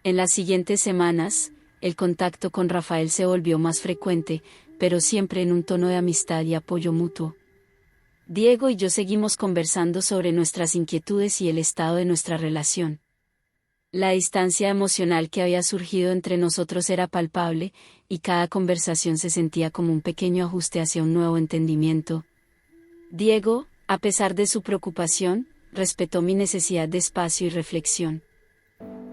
En las siguientes semanas, el contacto con Rafael se volvió más frecuente, pero siempre en un tono de amistad y apoyo mutuo. Diego y yo seguimos conversando sobre nuestras inquietudes y el estado de nuestra relación. La distancia emocional que había surgido entre nosotros era palpable, y cada conversación se sentía como un pequeño ajuste hacia un nuevo entendimiento. Diego, a pesar de su preocupación, respetó mi necesidad de espacio y reflexión.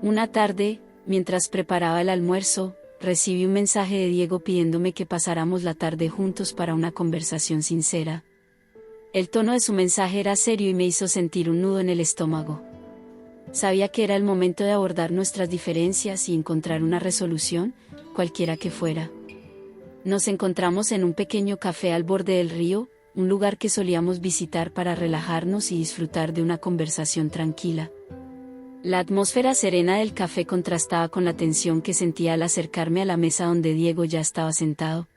Una tarde, mientras preparaba el almuerzo, recibí un mensaje de Diego pidiéndome que pasáramos la tarde juntos para una conversación sincera. El tono de su mensaje era serio y me hizo sentir un nudo en el estómago. Sabía que era el momento de abordar nuestras diferencias y encontrar una resolución, cualquiera que fuera. Nos encontramos en un pequeño café al borde del río, un lugar que solíamos visitar para relajarnos y disfrutar de una conversación tranquila. La atmósfera serena del café contrastaba con la tensión que sentía al acercarme a la mesa donde Diego ya estaba sentado.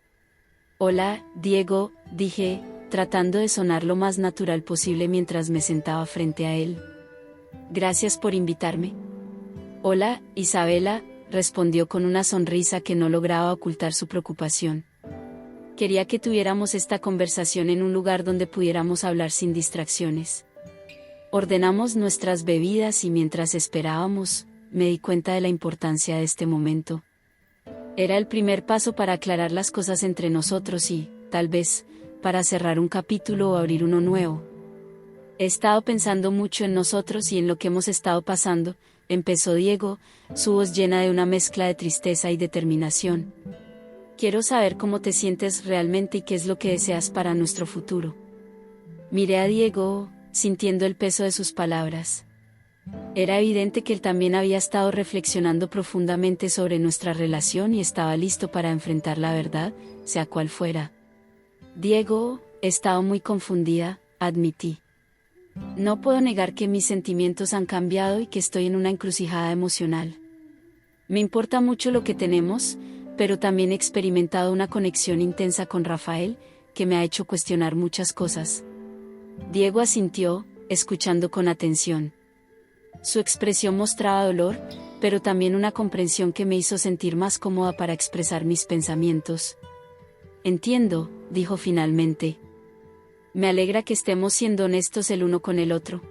«Hola, Diego», dije, tratando de sonar lo más natural posible mientras me sentaba frente a él. «Gracias por invitarme». «Hola, Isabela», respondió con una sonrisa que no lograba ocultar su preocupación. Quería que tuviéramos esta conversación en un lugar donde pudiéramos hablar sin distracciones. Ordenamos nuestras bebidas y mientras esperábamos, me di cuenta de la importancia de este momento. Era el primer paso para aclarar las cosas entre nosotros y, tal vez, para cerrar un capítulo o abrir uno nuevo. He estado pensando mucho en nosotros y en lo que hemos estado pasando, empezó Diego, su voz llena de una mezcla de tristeza y determinación. Quiero saber cómo te sientes realmente y qué es lo que deseas para nuestro futuro. Miré a Diego, sintiendo el peso de sus palabras. Era evidente que él también había estado reflexionando profundamente sobre nuestra relación y estaba listo para enfrentar la verdad, sea cual fuera. Diego, he estado muy confundida, admití. No puedo negar que mis sentimientos han cambiado y que estoy en una encrucijada emocional. Me importa mucho lo que tenemos, pero también he experimentado una conexión intensa con Rafael, que me ha hecho cuestionar muchas cosas. Diego asintió, escuchando con atención. Su expresión mostraba dolor, pero también una comprensión que me hizo sentir más cómoda para expresar mis pensamientos. Entiendo, dijo finalmente. Me alegra que estemos siendo honestos el uno con el otro.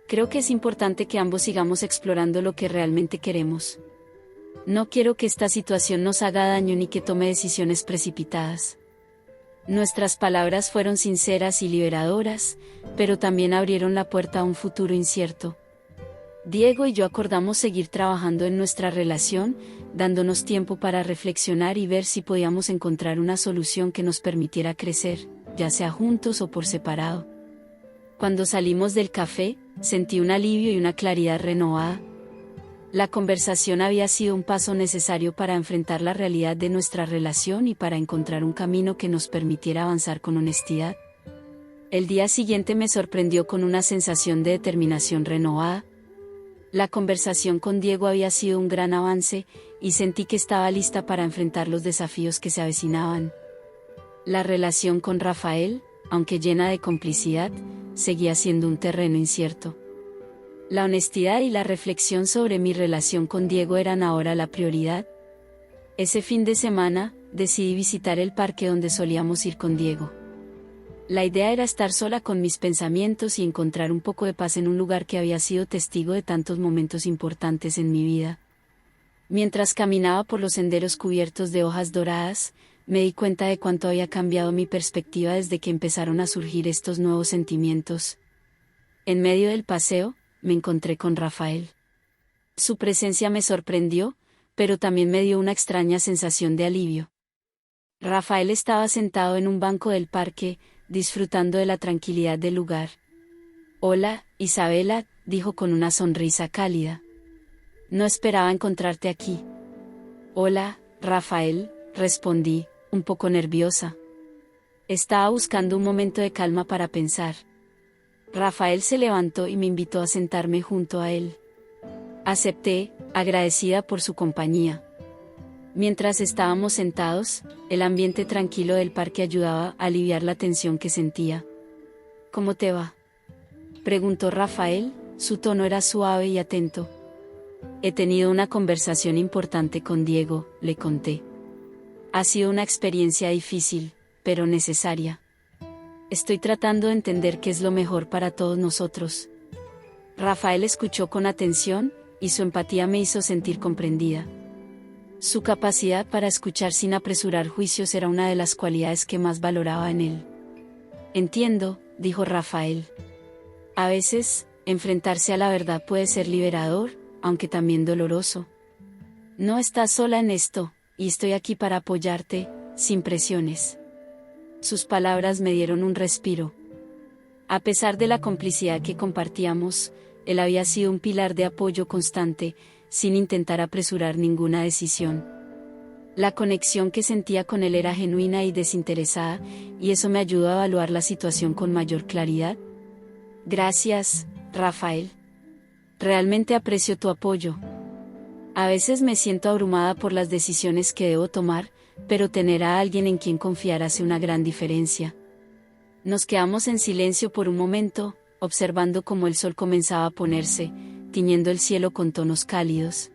Creo que es importante que ambos sigamos explorando lo que realmente queremos. No quiero que esta situación nos haga daño ni que tome decisiones precipitadas. Nuestras palabras fueron sinceras y liberadoras, pero también abrieron la puerta a un futuro incierto. Diego y yo acordamos seguir trabajando en nuestra relación, dándonos tiempo para reflexionar y ver si podíamos encontrar una solución que nos permitiera crecer, ya sea juntos o por separado. Cuando salimos del café, sentí un alivio y una claridad renovada. La conversación había sido un paso necesario para enfrentar la realidad de nuestra relación y para encontrar un camino que nos permitiera avanzar con honestidad. El día siguiente me sorprendió con una sensación de determinación renovada. La conversación con Diego había sido un gran avance, y sentí que estaba lista para enfrentar los desafíos que se avecinaban. La relación con Rafael, aunque llena de complicidad, seguía siendo un terreno incierto. La honestidad y la reflexión sobre mi relación con Diego eran ahora la prioridad. Ese fin de semana, decidí visitar el parque donde solíamos ir con Diego. La idea era estar sola con mis pensamientos y encontrar un poco de paz en un lugar que había sido testigo de tantos momentos importantes en mi vida. Mientras caminaba por los senderos cubiertos de hojas doradas, me di cuenta de cuánto había cambiado mi perspectiva desde que empezaron a surgir estos nuevos sentimientos. En medio del paseo, me encontré con Rafael. Su presencia me sorprendió, pero también me dio una extraña sensación de alivio. Rafael estaba sentado en un banco del parque, disfrutando de la tranquilidad del lugar. «Hola, Isabela», dijo con una sonrisa cálida. «No esperaba encontrarte aquí». «Hola, Rafael», respondí, un poco nerviosa. Estaba buscando un momento de calma para pensar. Rafael se levantó y me invitó a sentarme junto a él. Acepté, agradecida por su compañía. Mientras estábamos sentados, el ambiente tranquilo del parque ayudaba a aliviar la tensión que sentía. «¿Cómo te va?», preguntó Rafael, su tono era suave y atento. «He tenido una conversación importante con Diego», le conté. «Ha sido una experiencia difícil, pero necesaria. Estoy tratando de entender qué es lo mejor para todos nosotros». Rafael escuchó con atención, y su empatía me hizo sentir comprendida. Su capacidad para escuchar sin apresurar juicios era una de las cualidades que más valoraba en él. «Entiendo», dijo Rafael. «A veces, enfrentarse a la verdad puede ser liberador, aunque también doloroso. No estás sola en esto, y estoy aquí para apoyarte, sin presiones». Sus palabras me dieron un respiro. A pesar de la complicidad que compartíamos, él había sido un pilar de apoyo constante, sin intentar apresurar ninguna decisión. La conexión que sentía con él era genuina y desinteresada, y eso me ayudó a evaluar la situación con mayor claridad. «Gracias, Rafael. Realmente aprecio tu apoyo. A veces me siento abrumada por las decisiones que debo tomar, pero tener a alguien en quien confiar hace una gran diferencia». Nos quedamos en silencio por un momento, observando cómo el sol comenzaba a ponerse, tiñendo el cielo con tonos cálidos.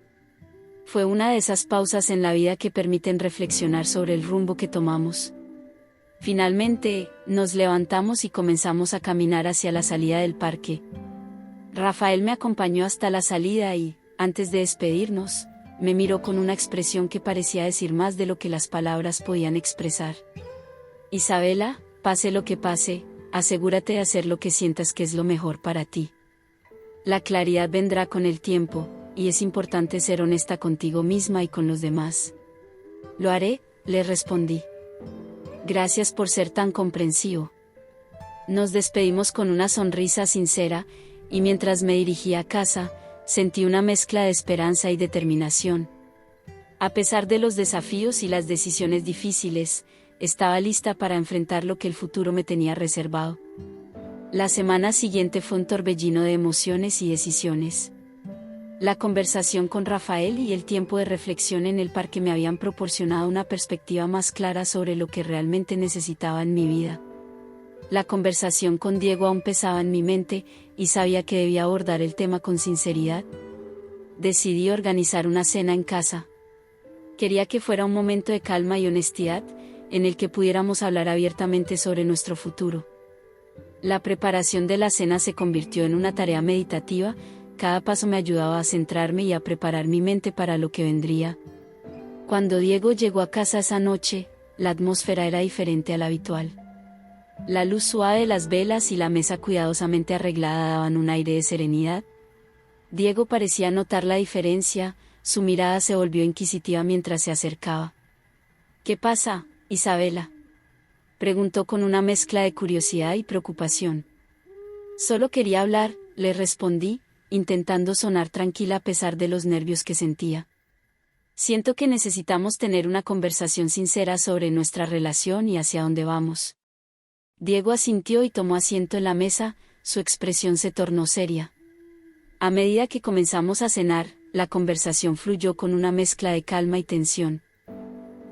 Fue una de esas pausas en la vida que permiten reflexionar sobre el rumbo que tomamos. Finalmente, nos levantamos y comenzamos a caminar hacia la salida del parque. Rafael me acompañó hasta la salida y, antes de despedirnos, me miró con una expresión que parecía decir más de lo que las palabras podían expresar. «Isabela, pase lo que pase, asegúrate de hacer lo que sientas que es lo mejor para ti. La claridad vendrá con el tiempo, y es importante ser honesta contigo misma y con los demás». «Lo haré», le respondí. «Gracias por ser tan comprensivo». Nos despedimos con una sonrisa sincera, y mientras me dirigía a casa, sentí una mezcla de esperanza y determinación. A pesar de los desafíos y las decisiones difíciles, estaba lista para enfrentar lo que el futuro me tenía reservado. La semana siguiente fue un torbellino de emociones y decisiones. La conversación con Rafael y el tiempo de reflexión en el parque me habían proporcionado una perspectiva más clara sobre lo que realmente necesitaba en mi vida. La conversación con Diego aún pesaba en mi mente, y sabía que debía abordar el tema con sinceridad. Decidí organizar una cena en casa. Quería que fuera un momento de calma y honestidad, en el que pudiéramos hablar abiertamente sobre nuestro futuro. La preparación de la cena se convirtió en una tarea meditativa. Cada paso me ayudaba a centrarme y a preparar mi mente para lo que vendría. Cuando Diego llegó a casa esa noche, la atmósfera era diferente a la habitual. La luz suave de las velas y la mesa cuidadosamente arreglada daban un aire de serenidad. Diego parecía notar la diferencia, su mirada se volvió inquisitiva mientras se acercaba. «¿Qué pasa, Isabela?», preguntó con una mezcla de curiosidad y preocupación. «Solo quería hablar», le respondí, intentando sonar tranquila a pesar de los nervios que sentía. «Siento que necesitamos tener una conversación sincera sobre nuestra relación y hacia dónde vamos». Diego asintió y tomó asiento en la mesa, su expresión se tornó seria. A medida que comenzamos a cenar, la conversación fluyó con una mezcla de calma y tensión.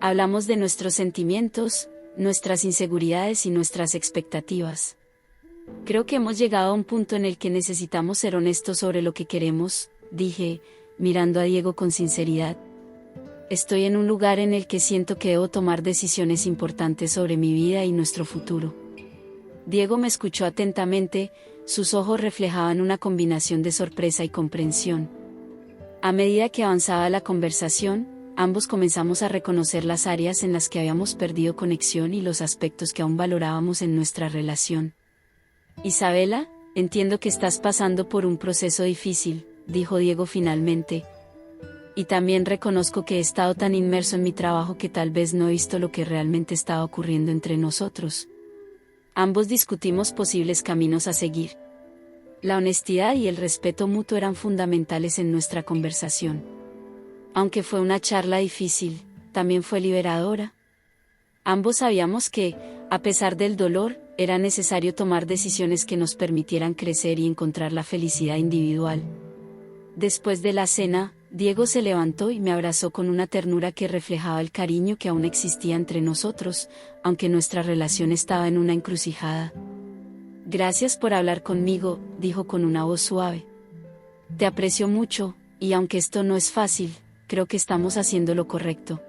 Hablamos de nuestros sentimientos, nuestras inseguridades y nuestras expectativas. «Creo que hemos llegado a un punto en el que necesitamos ser honestos sobre lo que queremos», dije, mirando a Diego con sinceridad. «Estoy en un lugar en el que siento que debo tomar decisiones importantes sobre mi vida y nuestro futuro». Diego me escuchó atentamente, sus ojos reflejaban una combinación de sorpresa y comprensión. A medida que avanzaba la conversación, ambos comenzamos a reconocer las áreas en las que habíamos perdido conexión y los aspectos que aún valorábamos en nuestra relación. «Isabela, entiendo que estás pasando por un proceso difícil», dijo Diego finalmente. «Y también reconozco que he estado tan inmerso en mi trabajo que tal vez no he visto lo que realmente estaba ocurriendo entre nosotros». Ambos discutimos posibles caminos a seguir. La honestidad y el respeto mutuo eran fundamentales en nuestra conversación. Aunque fue una charla difícil, también fue liberadora. Ambos sabíamos que, a pesar del dolor, era necesario tomar decisiones que nos permitieran crecer y encontrar la felicidad individual. Después de la cena, Diego se levantó y me abrazó con una ternura que reflejaba el cariño que aún existía entre nosotros, aunque nuestra relación estaba en una encrucijada. «Gracias por hablar conmigo», dijo con una voz suave. «Te aprecio mucho, y aunque esto no es fácil, creo que estamos haciendo lo correcto».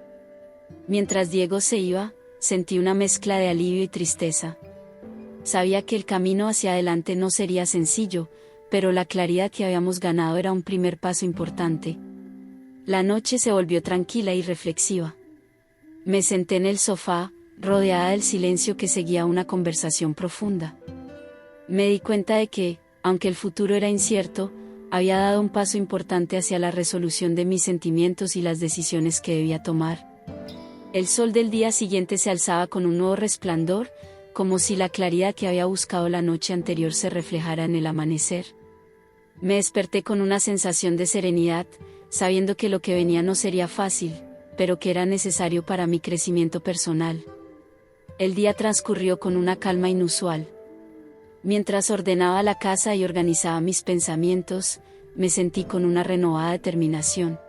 Mientras Diego se iba, sentí una mezcla de alivio y tristeza. Sabía que el camino hacia adelante no sería sencillo, pero la claridad que habíamos ganado era un primer paso importante. La noche se volvió tranquila y reflexiva. Me senté en el sofá, rodeada del silencio que seguía una conversación profunda. Me di cuenta de que, aunque el futuro era incierto, había dado un paso importante hacia la resolución de mis sentimientos y las decisiones que debía tomar. El sol del día siguiente se alzaba con un nuevo resplandor, como si la claridad que había buscado la noche anterior se reflejara en el amanecer. Me desperté con una sensación de serenidad, sabiendo que lo que venía no sería fácil, pero que era necesario para mi crecimiento personal. El día transcurrió con una calma inusual. Mientras ordenaba la casa y organizaba mis pensamientos, me sentí con una renovada determinación.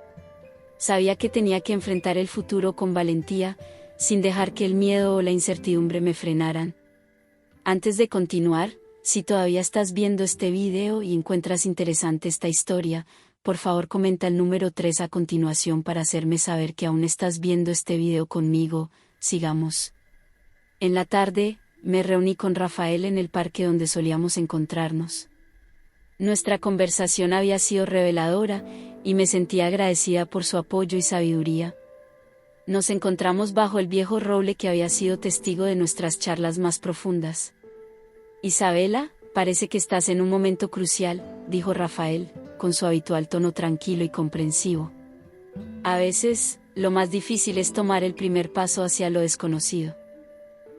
Sabía que tenía que enfrentar el futuro con valentía, sin dejar que el miedo o la incertidumbre me frenaran. Antes de continuar, si todavía estás viendo este video y encuentras interesante esta historia, por favor comenta el número 3 a continuación para hacerme saber que aún estás viendo este video conmigo. Sigamos. En la tarde, me reuní con Rafael en el parque donde solíamos encontrarnos. Nuestra conversación había sido reveladora, y me sentía agradecida por su apoyo y sabiduría. Nos encontramos bajo el viejo roble que había sido testigo de nuestras charlas más profundas. «Isabela, parece que estás en un momento crucial», dijo Rafael, con su habitual tono tranquilo y comprensivo. «A veces, lo más difícil es tomar el primer paso hacia lo desconocido».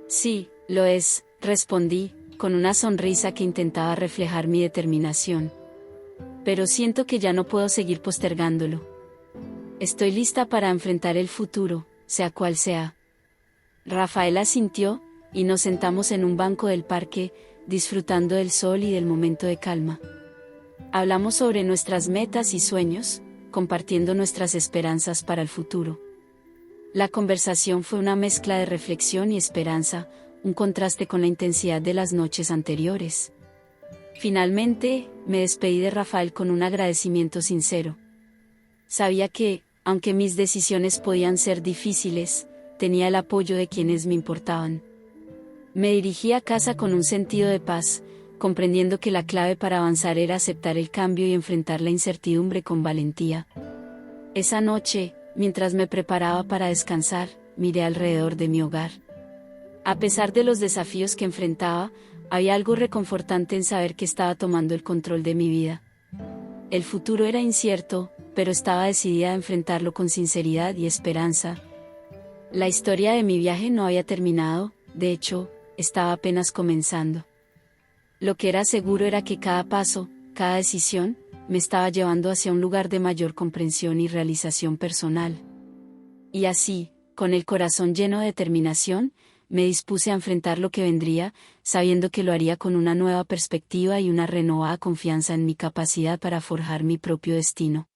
«Sí, lo es», respondí, con una sonrisa que intentaba reflejar mi determinación. Pero siento que ya no puedo seguir postergándolo. Estoy lista para enfrentar el futuro, sea cual sea. Rafael asintió, y nos sentamos en un banco del parque, disfrutando del sol y del momento de calma. Hablamos sobre nuestras metas y sueños, compartiendo nuestras esperanzas para el futuro. La conversación fue una mezcla de reflexión y esperanza, un contraste con la intensidad de las noches anteriores. Finalmente, me despedí de Rafael con un agradecimiento sincero. Sabía que, aunque mis decisiones podían ser difíciles, tenía el apoyo de quienes me importaban. Me dirigí a casa con un sentido de paz, comprendiendo que la clave para avanzar era aceptar el cambio y enfrentar la incertidumbre con valentía. Esa noche, mientras me preparaba para descansar, miré alrededor de mi hogar. A pesar de los desafíos que enfrentaba, había algo reconfortante en saber que estaba tomando el control de mi vida. El futuro era incierto, pero estaba decidida a enfrentarlo con sinceridad y esperanza. La historia de mi viaje no había terminado, de hecho, estaba apenas comenzando. Lo que era seguro era que cada paso, cada decisión, me estaba llevando hacia un lugar de mayor comprensión y realización personal. Y así, con el corazón lleno de determinación, me dispuse a enfrentar lo que vendría, sabiendo que lo haría con una nueva perspectiva y una renovada confianza en mi capacidad para forjar mi propio destino.